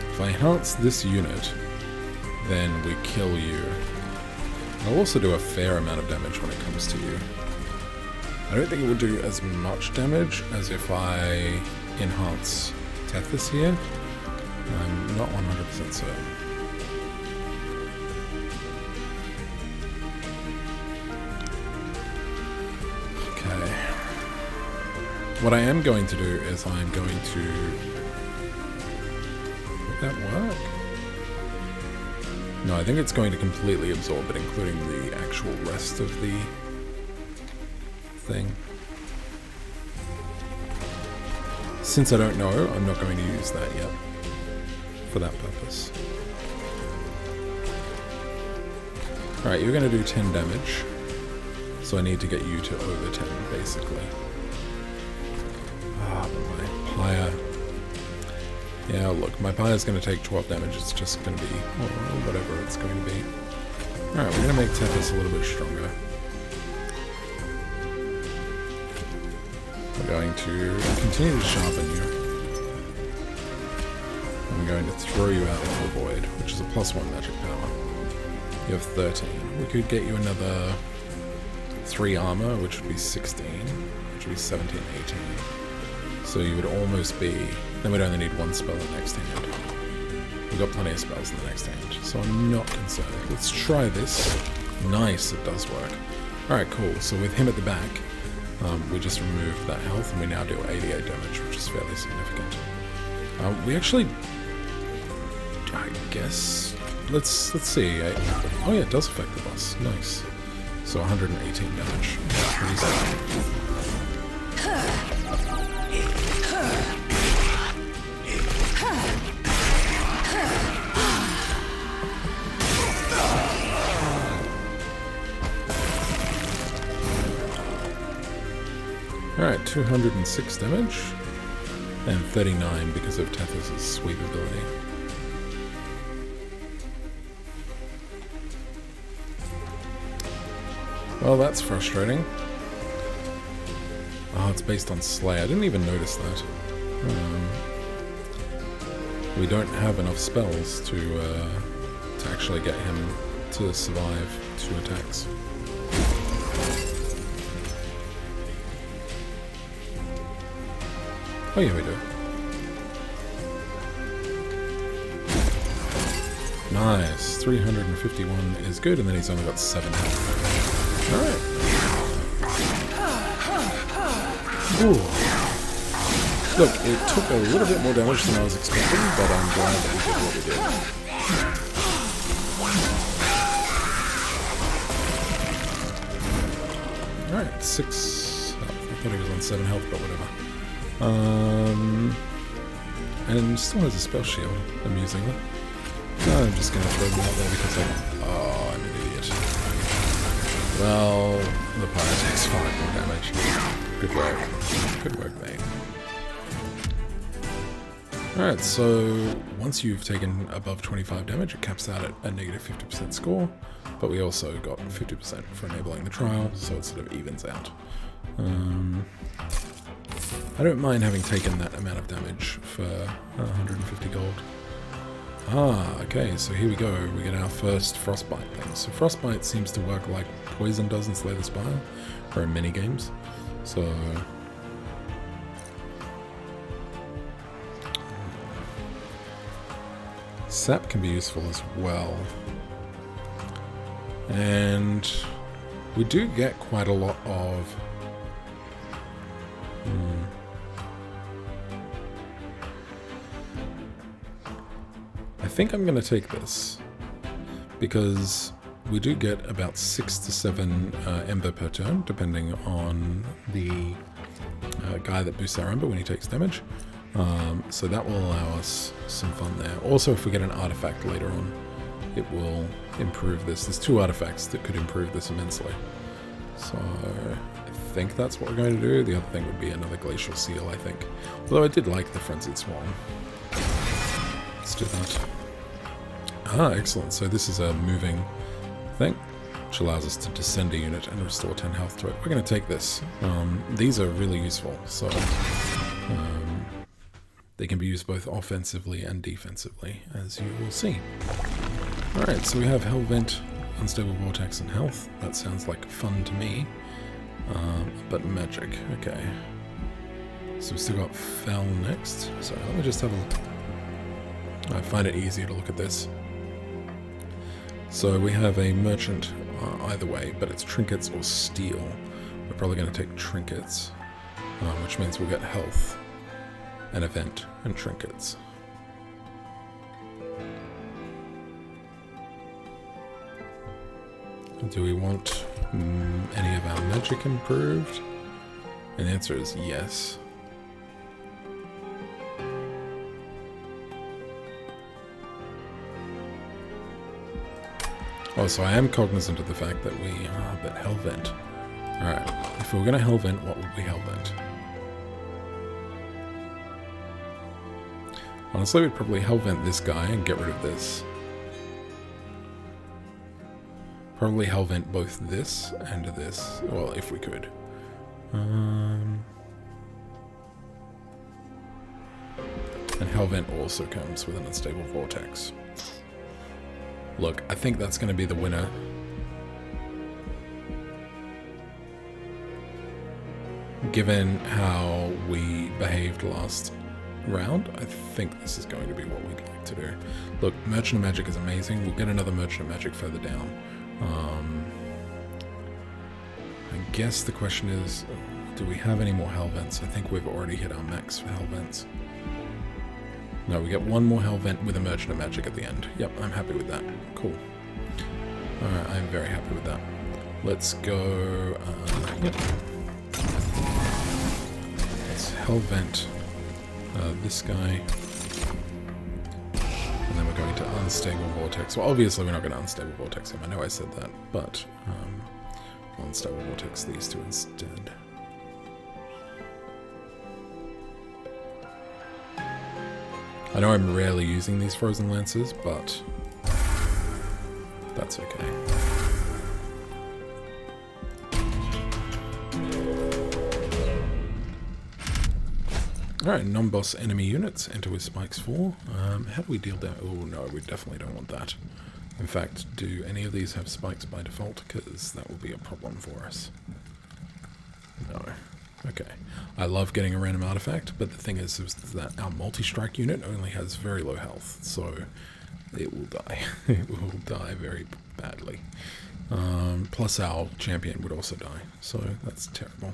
If I enhance this unit, then we kill you. I'll also do a fair amount of damage when it comes to you. I don't think it will do as much damage as if I enhance Tethys here. I'm not 100% certain. Okay. What I am going to do is I'm going to... Would that work? No, I think it's going to completely absorb it, including the actual rest of the thing. Since I don't know, I'm not going to use that yet for that purpose. Alright, you're going to do 10 damage, so I need to get you to over 10, basically. Ah, but my pyre... Yeah, look, my pyre's going to take 12 damage, it's just going to be, whatever it's going to be. Alright, we're going to make Tethys a little bit stronger. We're going to continue to sharpen you. I'm going to throw you out into the void, which is a +1 magic power. You have 13. We could get you another 3 armor, which would be 16, which would be 17, 18. So you would almost be... Then we'd only need 1 spell in the next hand. We've got plenty of spells in the next hand, so I'm not concerned. Let's try this. Nice, it does work. Alright, cool. So with him at the back, we just removed that health, and we now do 88 damage, which is fairly significant. We actually... I guess... Let's see. Oh yeah, it does affect the boss. Nice. So 118 damage. Pretty solid. Alright, 206 damage, and 39 because of Tethys' sweep ability. Well, that's frustrating. Oh, it's based on Slay. I didn't even notice that. We don't have enough spells to actually get him to survive 2 attacks. Oh yeah, we do. Nice. 351 is good, and then he's only got 7 health. Alright. Ooh. Look, it took a little bit more damage than I was expecting, but I'm glad that we did what we did. Alright, 6 health. I thought he was on 7 health, but whatever. And still has a spell shield, amusingly. I'm just going to throw them out there because I'm an idiot. Well, the pyre takes 5 more damage. Good work. Good work, mate. Alright, so once you've taken above 25 damage, it caps out at a negative 50% score, but we also got 50% for enabling the trial, so it sort of evens out. I don't mind having taken that amount of damage for 150 gold. Ah, okay, so here we go. We get our first Frostbite thing. So Frostbite seems to work like Poison does in Slay the Spire, or in many games. So... Sap can be useful as well. And we do get quite a lot of... think I'm going to take this, because we do get about 6 to 7 ember per turn, depending on the guy that boosts our ember when he takes damage. So that will allow us some fun there. Also, if we get an artifact later on, it will improve this. There's 2 artifacts that could improve this immensely. So I think that's what we're going to do. The other thing would be another glacial seal, I think. Although I did like the frenzied swarm. Let's do that. Ah, excellent. So this is a moving thing, which allows us to descend a unit and restore 10 health to it. We're going to take this. These are really useful, so they can be used both offensively and defensively, as you will see. Alright, so we have Hellvent, Unstable Vortex, and Health. That sounds like fun to me. But magic, okay. So we've still got Fell next. So let me just have a look. I find it easier to look at this. So we have a merchant either way, but it's trinkets or steel. We're probably going to take trinkets, which means we'll get health, an event, and trinkets. Do we want any of our magic improved? And the answer is yes. Oh, so I am cognizant of the fact that we... but Hellvent. Alright, if we were going to Hellvent, what would we Hellvent? Honestly, we'd probably Hellvent this guy and get rid of this. Probably Hellvent both this and this. Well, if we could. And Hellvent also comes with an Unstable Vortex. Look, I think that's going to be the winner. Given how we behaved last round, I think this is going to be what we'd like to do. Look, Merchant of Magic is amazing. We'll get another Merchant of Magic further down. I guess the question is, do we have any more Hellvents? I think we've already hit our max for Hellvents. No, we get one more Hellvent with a Merchant of Magic at the end. Yep, I'm happy with that. Cool. Alright, I'm very happy with that. Let's go... yep. Let's Hellvent this guy. And then we're going to Unstable Vortex. Well, obviously we're not going to Unstable Vortex him. I know I said that, but we'll Unstable Vortex these two instead. I know I'm rarely using these Frozen Lances, but that's okay. Alright, non-boss enemy units enter with spikes 4. How do we deal down? Oh no, we definitely don't want that. In fact, do any of these have spikes by default? Because that will be a problem for us. No. Okay. I love getting a random artifact, but the thing is that our multi-strike unit only has very low health, so it will die. It will die very badly. Plus our champion would also die, so that's terrible.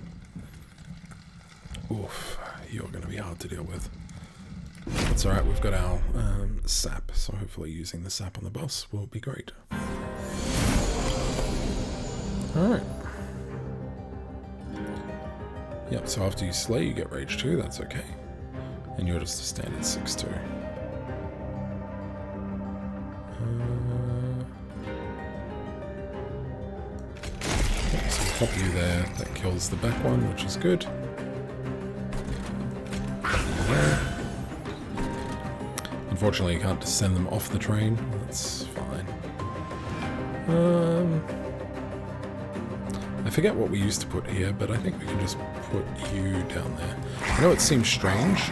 Oof, you're going to be hard to deal with. That's alright, we've got our sap, so hopefully using the sap on the boss will be great. Alright. Yep, so after you slay, you get rage 2, that's okay. And you're just a standard 6-2. Okay, so copy you there, that kills the back one, which is good. Unfortunately, you can't just send them off the train, that's fine. I forget what we used to put here, but I think we can just put you down there. I know it seems strange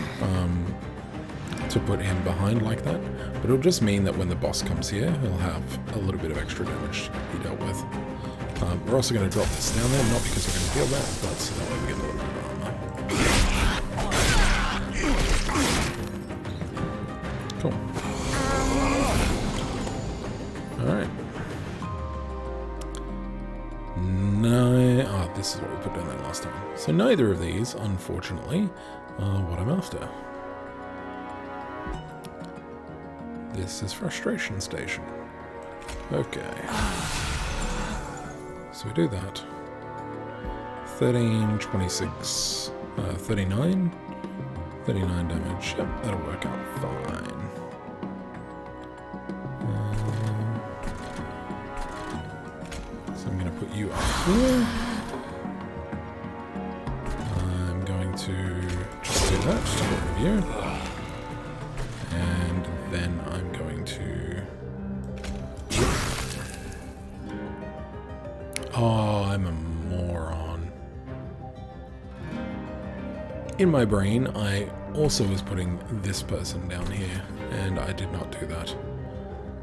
to put him behind like that, but it'll just mean that when the boss comes here, he'll have a little bit of extra damage to be dealt with. We're also going to drop this down there, not because we're going to deal that, but so that way we get a little bit of armor. Cool. Alright. No, this is what we put down there last time. So neither of these, unfortunately, are what I'm after. This is Frustration Station. Okay. So we do that. 13, 26, 39. 39 damage. Yep, that'll work out fine. So I'm going to put you up here. I'm going to just do that to get rid of you. And then I'm going to... Oh, I'm a moron. In my brain, I also was putting this person down here, and I did not do that.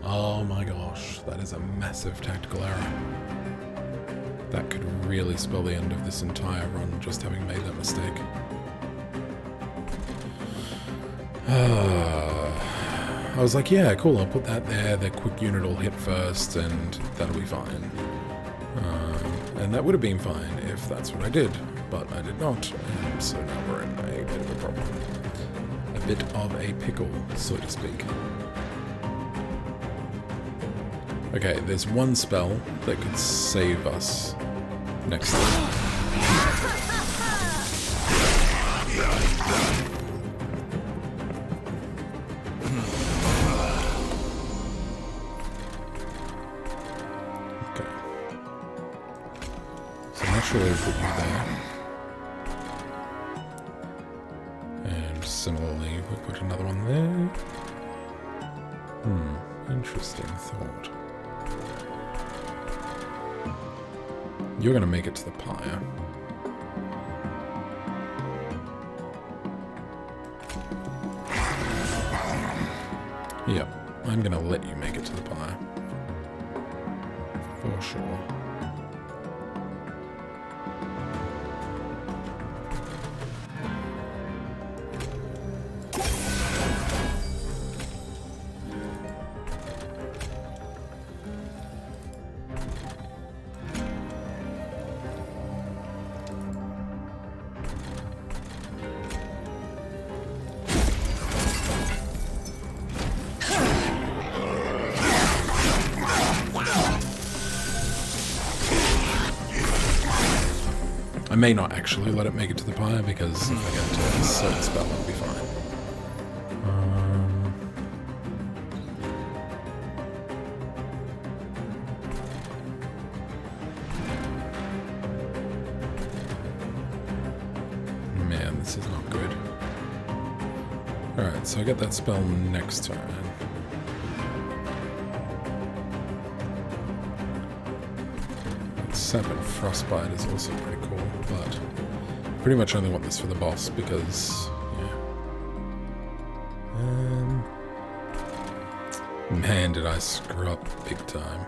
Oh my gosh, that is a massive tactical error. That could really spell the end of this entire run, just having made that mistake. I was like, yeah, cool, I'll put that there, the quick unit will hit first, and that'll be fine. And that would have been fine if that's what I did, but I did not, and so now we're in a bit of a problem. A bit of a pickle, so to speak. Okay, there's one spell that could save us next time. Put you there. And similarly, we put another one there. Interesting thought. You're gonna make it to the pyre. Yep, I'm gonna let you make it to the pyre. For sure. I may not actually let it make it to the pyre because if I get to a certain spell, it'll be fine. Man, this is not good. Alright, so I get that spell next turn. Sap and Frostbite is also pretty cool, but pretty much only want this for the boss because, yeah. Man, did I screw up big time.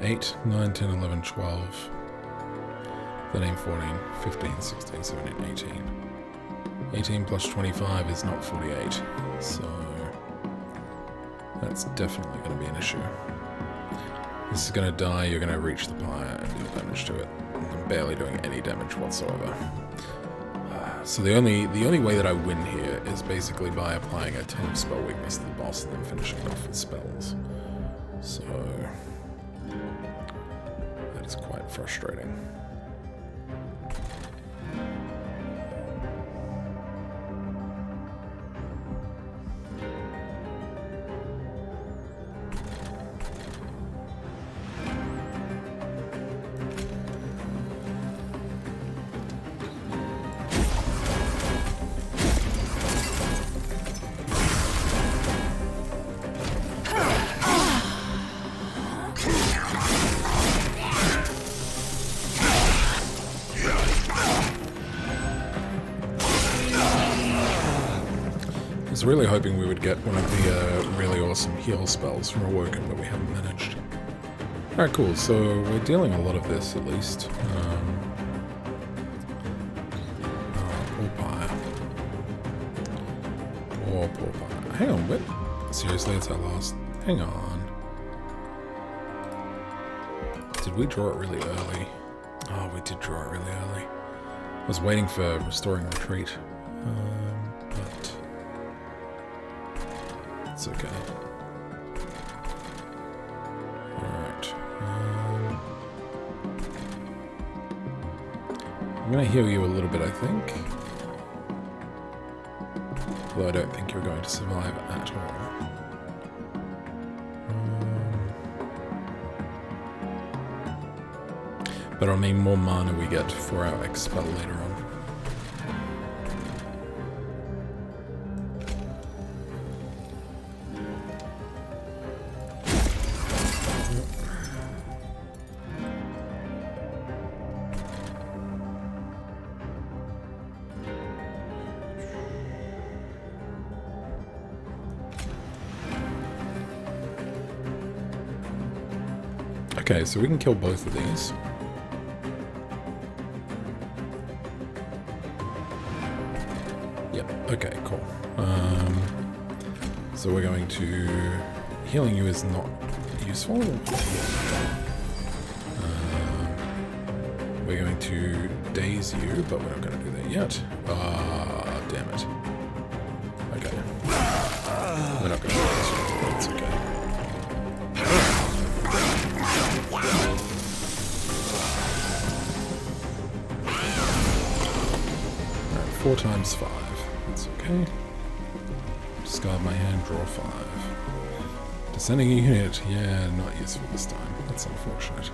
Eight, 9, 10, 11, 12, 13, 14, 15, 16, 17, 18. 18 plus 25 is not 48, so that's definitely going to be an issue. This is going to die, you're going to reach the pyre and deal damage to it. I'm barely doing any damage whatsoever. So the only way that I win here is basically by applying a ton of spell weakness to the boss and then finishing it off with spells. So that is quite frustrating. I was really hoping we would get one of the really awesome heal spells from Awoken, but we haven't managed. Alright, cool, so we're dealing a lot of this at least. Poor pyre. Poor pyre. Hang on, what? Seriously, it's our last. Hang on. Did we draw it really early? Oh, we did draw it really early. I was waiting for Restoring Retreat, but it's okay. Alright. I'm going to heal you a little bit, I think. Although I don't think you're going to survive at all. But I mean, more mana we get for our Expel later on. Okay, so we can kill both of these. Yep, okay, cool. So we're going to... Healing you is not useful. We're going to daze you, but we're not going to do that yet. Ah, damn it. Okay. We're not going to do this, but it's okay. 4 times 5. That's okay. Discard my hand, draw 5. Descending a unit. Yeah, not useful this time. That's unfortunate.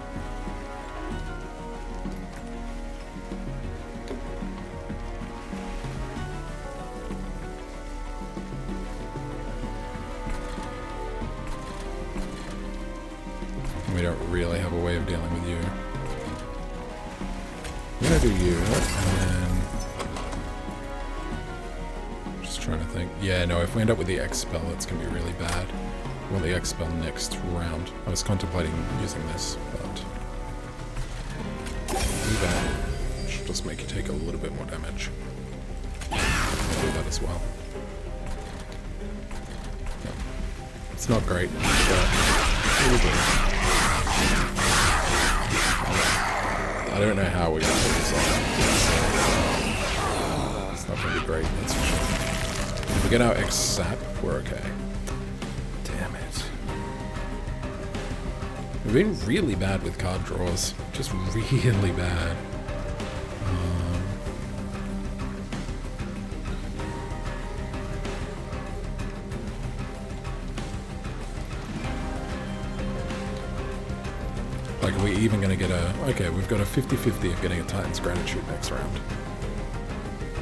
We don't really have a way of dealing with you. I'm gonna do you, and then... Trying to think. Yeah, no, if we end up with the Expel, it's going to be really bad. Well, the Expel next round. I was contemplating using this, but... do that. Should just make you take a little bit more damage. I'll do that as well. Yeah. It's not great, but... I don't know how we're going to pull this off. It's not going to be great, that's for sure. If we get our X-Sap, we're okay. Damn it. We've been really bad with card draws. Just really bad. Like, are we even going to get a... Okay, we've got a 50-50 of getting a Titan's Gratitude next round.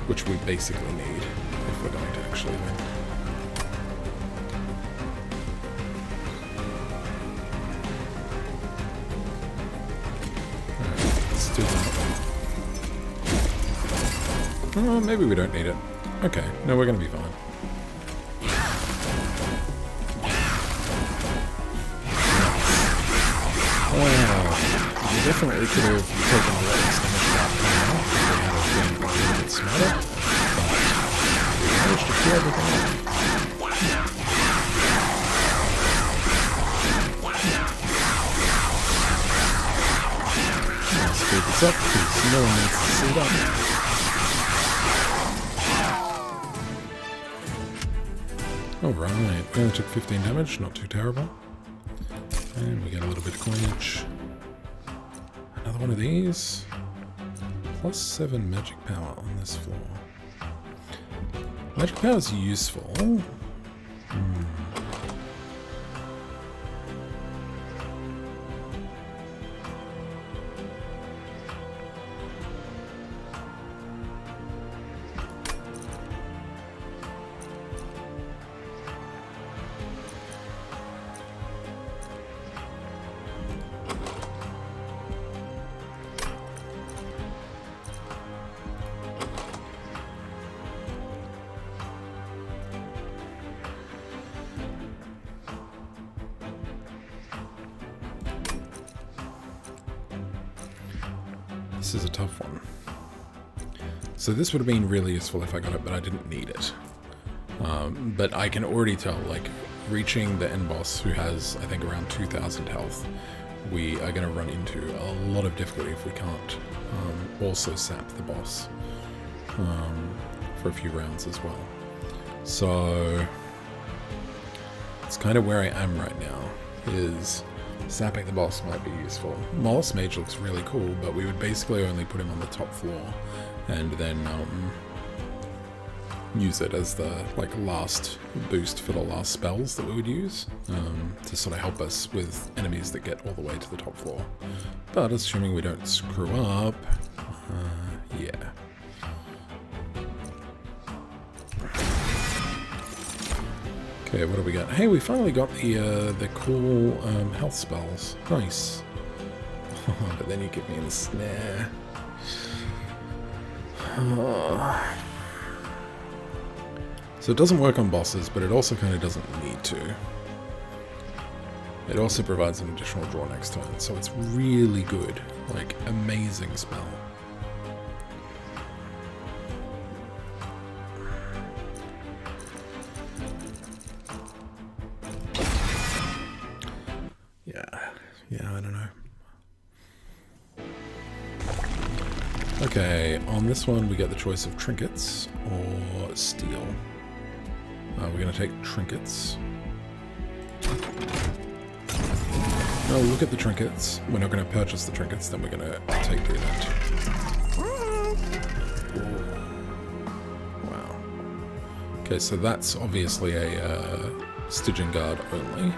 Which we basically need. If we're going to actually win. Alright, let's do that. Oh, maybe we don't need it. Okay, no, we're going to be fine. Wow, you definitely could have taken a lot of damage without coming out if we had been a little bit smarter. To kill everything off. I'll speed this up because no one needs to see that. Alright, we only took 15 damage, not too terrible. And we get a little bit of coinage. Another one of these. Plus 7 magic power on this floor. Magic power is useful. This is a tough one. So this would have been really useful if I got it, but I didn't need it. But I can already tell, like, reaching the end boss, who has, I think, around 2,000 health, we are going to run into a lot of difficulty if we can't also sap the boss for a few rounds as well. So it's kind of where I am right now, is sapping the boss might be useful. Mollusk Mage looks really cool, but we would basically only put him on the top floor and then use it as the last boost for the last spells that we would use to sort of help us with enemies that get all the way to the top floor. But assuming we don't screw up, yeah. Okay, what do we got? Hey, we finally got the cool health spells. Nice. But then you give me the snare. So it doesn't work on bosses, but it also kind of doesn't need to. It also provides an additional draw next turn, so it's really good. Like, amazing spell. Yeah, I don't know. Okay, on this one we get the choice of trinkets or steel. We're going to take trinkets. No, look at the trinkets. We're not going to purchase the trinkets, then we're going to take the event. Wow. Okay, so that's obviously a Stygian Guard only.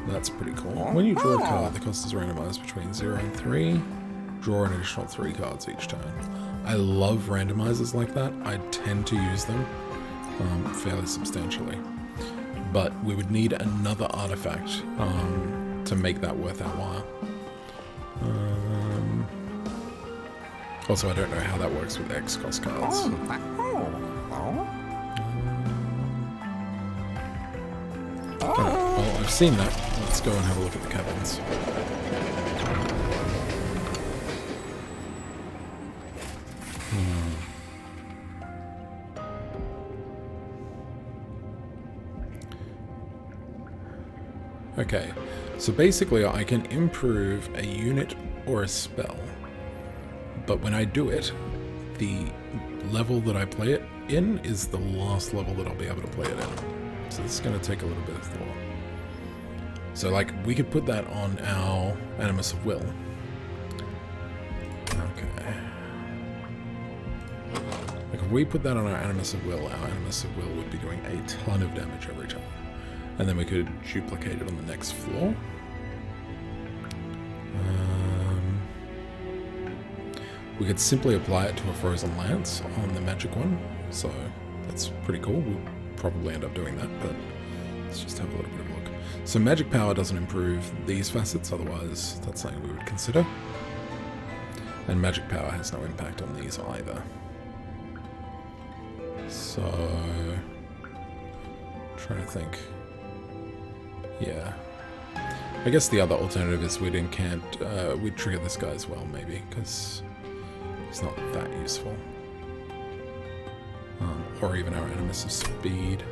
That's pretty cool. When you draw a card, the cost is randomized between 0 and 3. Draw an additional 3 cards each turn. I love randomizers like that. I tend to use them fairly substantially. But we would need another artifact to make that worth our while. Also, I don't know how that works with X cost cards. Well, I've seen that. Let's go and have a look at the cabins. Okay, so basically I can improve a unit or a spell, but when I do it, the level that I play it in is the last level that I'll be able to play it in. So this is going to take a little bit of thought. So like, we could put that on our Animus of Will. Okay. Like if we put that on our Animus of Will would be doing a ton of damage every time. And then we could duplicate it on the next floor. We could simply apply it to a Frozen Lance on the magic one. So that's pretty cool. We'll probably end up doing that, but let's just have a little bit of a look. So magic power doesn't improve these facets, otherwise that's something we would consider. And magic power has no impact on these either. So, trying to think. Yeah. I guess the other alternative is we'd trigger this guy as well, maybe, because he's not that useful. Or even our Animus of Speed.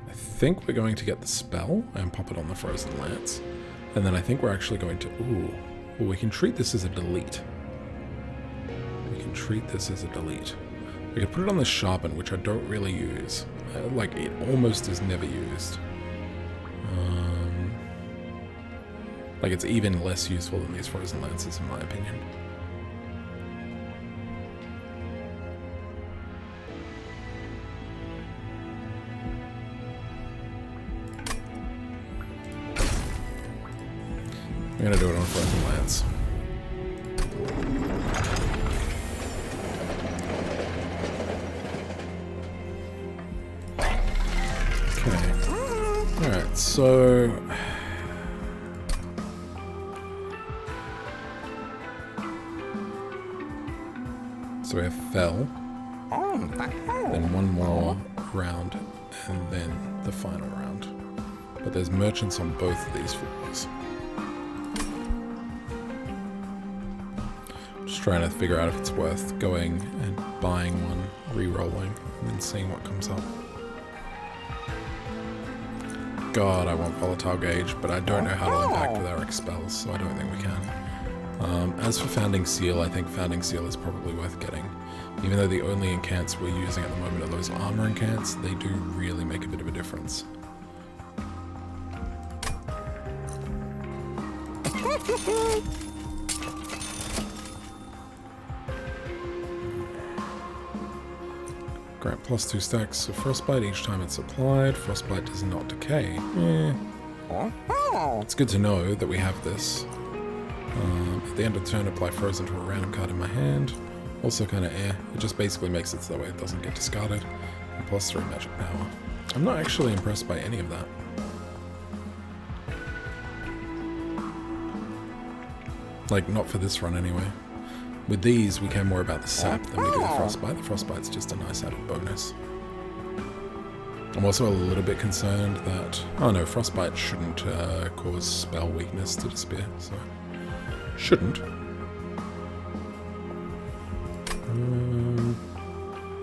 I think we're going to get the spell and pop it on the Frozen Lance. And then I think we're actually going to... Ooh. Well, we can treat this as a delete. We could put it on the Sharpen, which I don't really use. Like, it almost is never used. Like, it's even less useful than these Frozen Lances, in my opinion. I'm gonna do it on Frozen Lance. Okay. Alright, so... So we have Fell. then one more round, and then the final round. But there's merchants on both of these floors. Just trying to figure out if it's worth going and buying one, re-rolling, and then seeing what comes up. God, I want Volatile Gauge, but I don't know how to impact with our spells, so I don't think we can. As for Founding Seal, I think Founding Seal is probably worth getting. Even though the only incants we're using at the moment are those armor incants, they do really make a bit of a difference. Grant +2 stacks of Frostbite each time it's applied. Frostbite does not decay. It's good to know that we have this. At the end of the turn, apply Frozen to a random card in my hand. Also kind of It just basically makes it so that way it doesn't get discarded. And +3 magic power. I'm not actually impressed by any of that. Like, not for this run anyway. With these, we care more about the sap than we do the Frostbite. The Frostbite's just a nice added bonus. I'm also a little bit concerned that... Oh no, Frostbite shouldn't cause spell weakness to disappear, so... Shouldn't.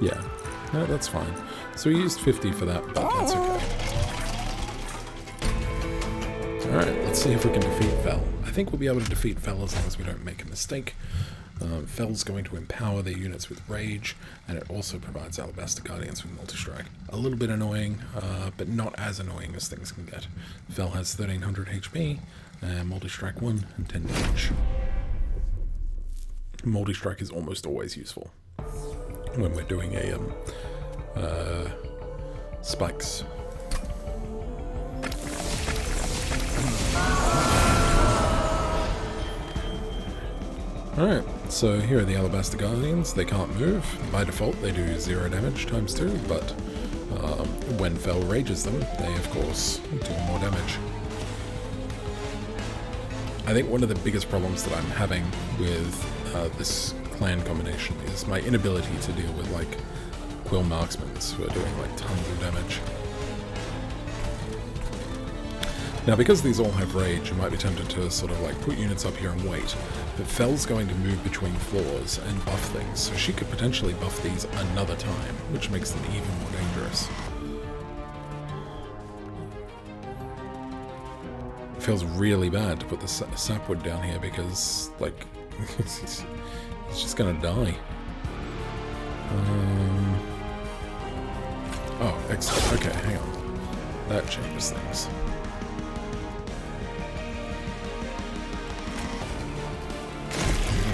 Yeah, no, that's fine. So we used 50 for that, but that's okay. Alright, let's see if we can defeat Fel. I think we'll be able to defeat Fel as long as we don't make a mistake. Fel's going to empower their units with Rage, and it also provides Alabaster Guardians with Multi-Strike. A little bit annoying, but not as annoying as things can get. Fel has 1300 HP, and Multi-Strike 1 and 10 damage. Multi-Strike is almost always useful when we're doing a spikes. Alright, so here are the Alabaster Guardians. They can't move. By default, they do 0 damage times 2, but when Fel rages them, they of course do more damage. I think one of the biggest problems that I'm having with this clan combination is my inability to deal with, like, Quill Marksmen who are doing, like, tons of damage. Now, because these all have Rage, you might be tempted to sort of, like, put units up here and wait, but Fel's going to move between floors and buff things, so she could potentially buff these another time, which makes them even more dangerous. It feels really bad to put the sapwood down here because, like, it's just gonna die. Oh, excellent. Okay, hang on. That changes things.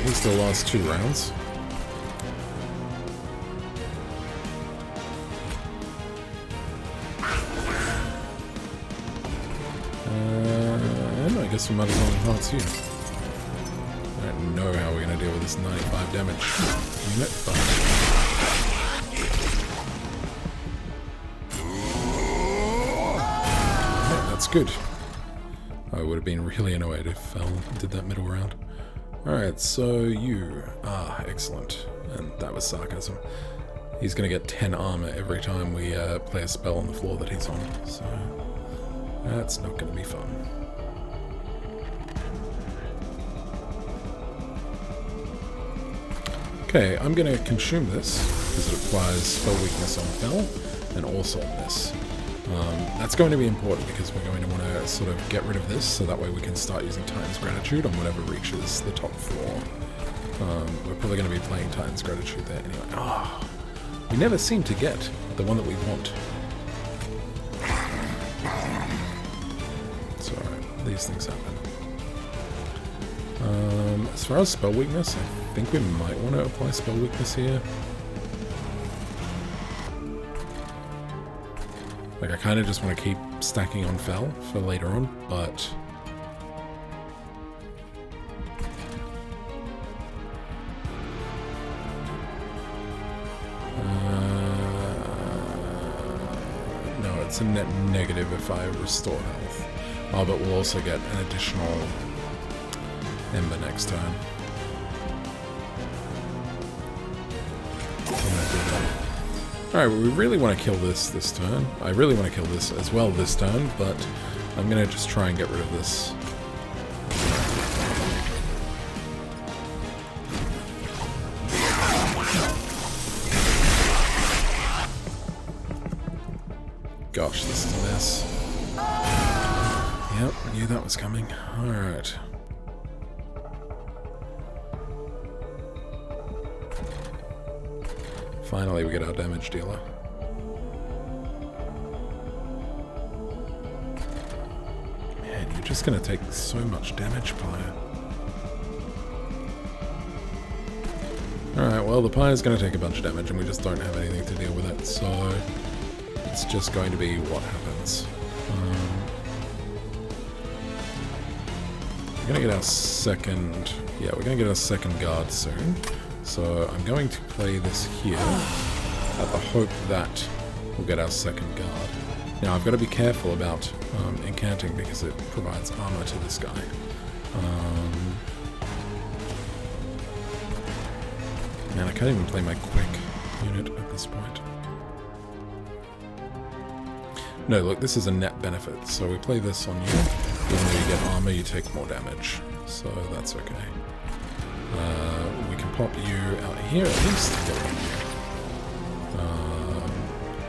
At least they'll last 2 rounds. I guess we might as well enhance you. I don't know how we're going to deal with this 95 damage unit, but... yeah, that's good. I would have been really annoyed if Fel did that middle round. Alright, so you... excellent. And that was sarcasm. He's going to get 10 armor every time we play a spell on the floor that he's on, so... that's not going to be fun. Okay, I'm going to consume this, because it applies spell weakness on Fel, and also on this. That's going to be important, because we're going to want to sort of get rid of this, so that way we can start using Titan's Gratitude on whatever reaches the top floor. We're probably going to be playing Titan's Gratitude there anyway. We never seem to get the one that we want. It's alright, these things happen. As far as spell weakness, I think we might want to apply spell weakness here. Like, I kind of just want to keep stacking on Fel for later on, but... no, it's a net negative if I restore health. Oh, but we'll also get an additional Ember next turn. I'm gonna do that. Alright, well, we really want to kill this turn. I really want to kill this as well this turn, but I'm going to just try and get rid of this. Gosh, this is a mess. Yep, I knew that was coming. Alright. Finally, we get our damage dealer. Man, you're just going to take so much damage, Pyre. Alright, well, the Pyre's going to take a bunch of damage, and we just don't have anything to deal with it, so it's just going to be what happens. We're going to get our second... Yeah, we're going to get our second guard soon. So I'm going to play this here at the hope that we'll get our second guard. Now I've got to be careful about incanting because it provides armor to this guy. Man, I can't even play my quick unit at this point. No, look, this is a net benefit. So we play this on you. Even though you get armor, you take more damage. So that's okay. We can pop you out here at least.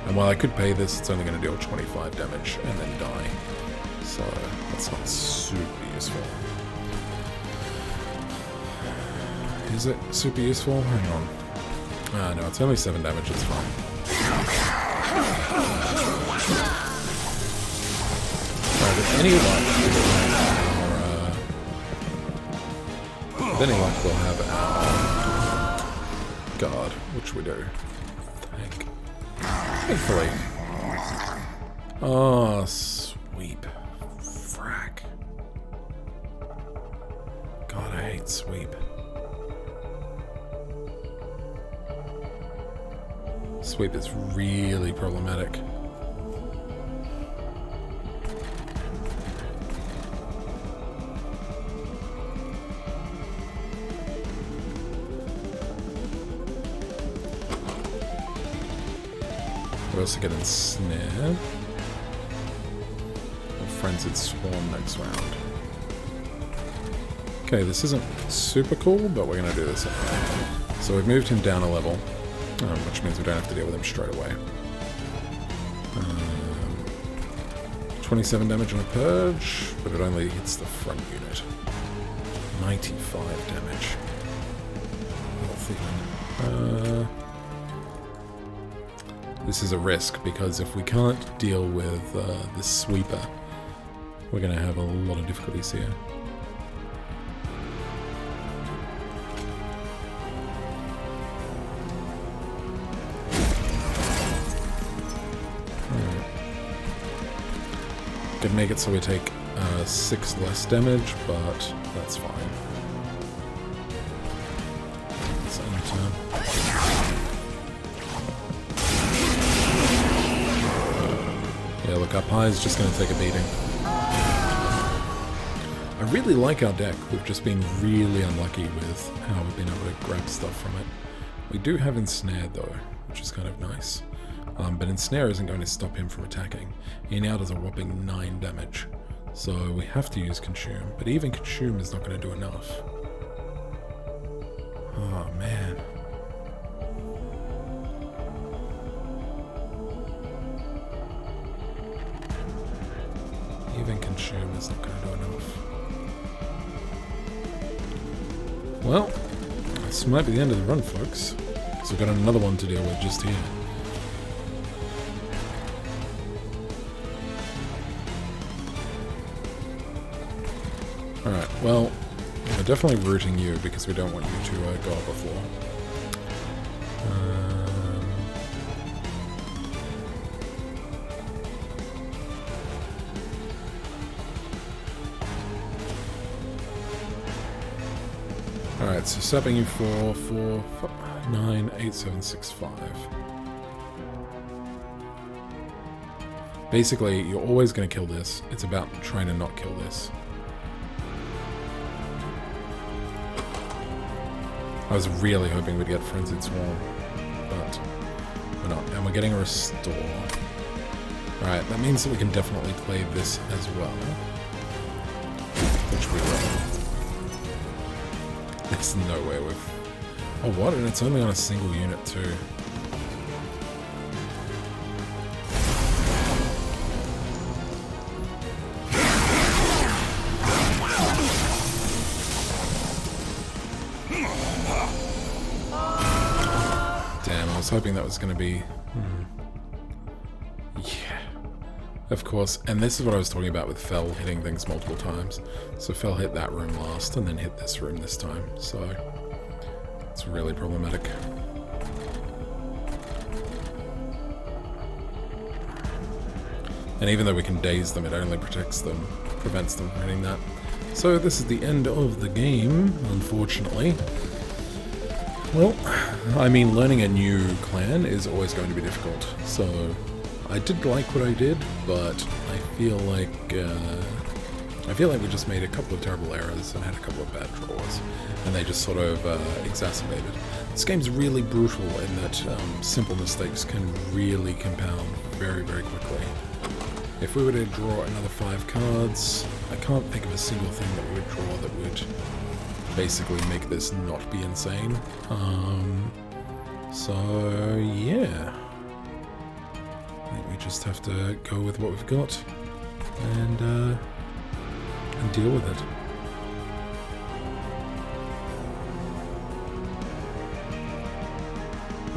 And while I could pay this, it's only going to deal 25 damage and then die. So that's not super useful. Is it super useful? Hang on. No, it's only 7 damage, it's fine. Alright, with any luck, we'll have our guard, which we do. Thankfully. Oh, sweep. Frack. God, I hate sweep. Sweep is really problematic. We also get ensnared. Or frenzied swarm next round. Okay, this isn't super cool, but we're going to do this anyway. So we've moved him down a level, which means we don't have to deal with him straight away. 27 damage on a purge, but it only hits the front unit. 95 damage. This is a risk, because if we can't deal with this sweeper, we're going to have a lot of difficulties here. Could make it so we take 6 less damage, but that's fine. Let's end turn. Yeah, look, our Pie's just going to take a beating. I really like our deck. We've just been really unlucky with how we've been able to grab stuff from it. We do have Ensnared though, which is kind of nice. But Ensnare isn't going to stop him from attacking. He now does a whopping 9 damage. So we have to use Consume, but even Consume is not going to do enough. Oh man. Even Consume is not going to do enough. Well, this might be the end of the run, folks. Because we've got another one to deal with just here. Alright, well, we're definitely rooting you because we don't want you to go up a floor. Alright, so sapping you for 4, 9, 8, 7, 6, 5. Basically, you're always going to kill this. It's about trying to not kill this. I was really hoping we'd get Frenzied Swarm, but We're not. And we're getting a restore. Alright, that means that we can definitely play this as well. Which we will. There's no way we've... Oh, what? And it's only on a single unit too. Damn, I was hoping that was going to be... Yeah. Of course, and this is what I was talking about with Fel hitting things multiple times. So Fel hit that room last, and then hit this room this time, so... It's really problematic. And even though we can daze them, it only prevents them from hitting that. So this is the end of the game, unfortunately. Well, I mean, learning a new clan is always going to be difficult, so I did like what I did, but I feel like we just made a couple of terrible errors and had a couple of bad draws, and they just sort of exacerbated. This game's really brutal in that simple mistakes can really compound very, very quickly. If we were to draw another 5 cards, I can't think of a single thing that we would draw that would basically make this not be insane. So yeah, I think we just have to go with what we've got and deal with it.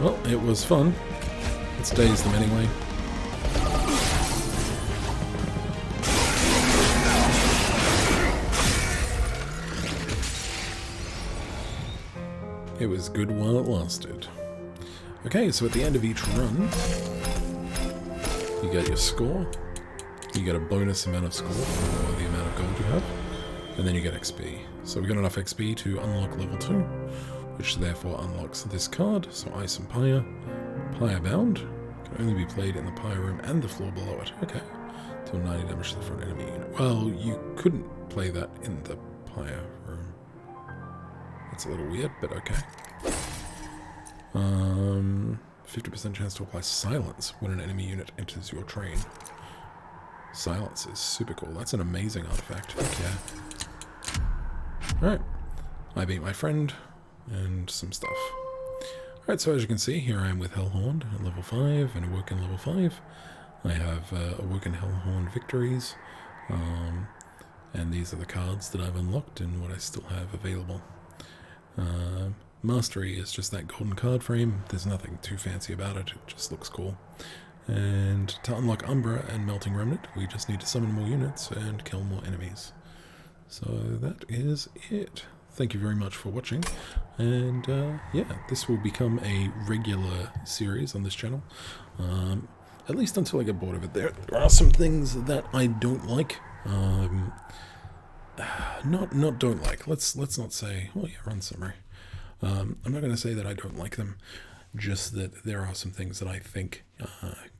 Well, it was fun. Let's daze them anyway. It was good while it lasted. Okay, so at the end of each run, you get your score, you get a bonus amount of score for the amount of gold you have, and then you get XP. So we got enough XP to unlock level 2, which therefore unlocks this card. So Ice and Pyre. Pyre Bound can only be played in the Pyre room and the floor below it. Okay. Deal 90 damage to the front enemy unit. Well, you couldn't play that in the Pyre room. That's a little weird, but okay. 50% chance to apply silence when an enemy unit enters your train. Silence is super cool. That's an amazing artifact. Yeah. Alright. I beat my friend and some stuff. Alright, so as you can see, here I am with Hellhorn at level 5 and Awoken level 5. I have Awoken Hellhorn victories. And these are the cards that I've unlocked and what I still have available. Mastery is just that golden card frame. There's nothing too fancy about it. It just looks cool. And to unlock Umbra and Melting Remnant, we just need to summon more units and kill more enemies. So that is it. Thank you very much for watching. And yeah, this will become a regular series on this channel. At least until I get bored of it. There are some things that I don't like. Not don't like. Let's not say. Oh yeah, run summary. I'm not going to say that I don't like them. Just that there are some things that I think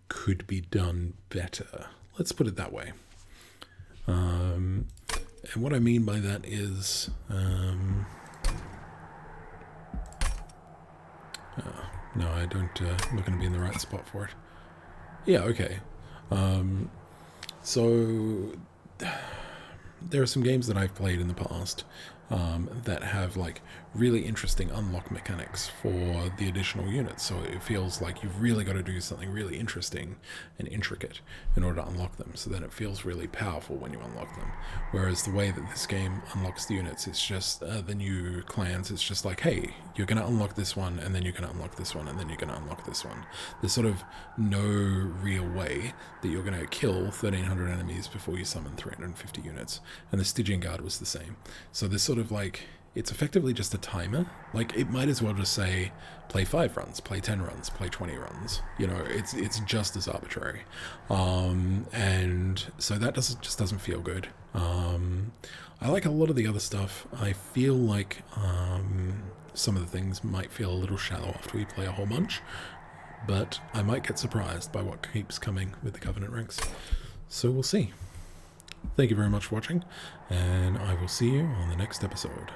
could be done better. Let's put it that way. And what I mean by that is, no, I don't. I'm not going to be in the right spot for it. Yeah, okay. So there are some games that I've played in the past that have like really interesting unlock mechanics for the additional units. So it feels like you've really got to do something really interesting and intricate in order to unlock them. So then it feels really powerful when you unlock them. Whereas the way that this game unlocks the units, it's just the new clans. It's just like, hey, you're going to unlock this one, and then you're going to unlock this one, and then you're going to unlock this one. There's sort of no real way that you're going to kill 1,300 enemies before you summon 350 units. And the Stygian Guard was the same. So there's sort of like, it's effectively just a timer. Like, it might as well just say, play 5 runs, play 10 runs, play 20 runs. You know, it's just as arbitrary. And so that just doesn't feel good. I like a lot of the other stuff. I feel like some of the things might feel a little shallow after we play a whole bunch. But I might get surprised by what keeps coming with the Covenant ranks. So we'll see. Thank you very much for watching, and I will see you on the next episode.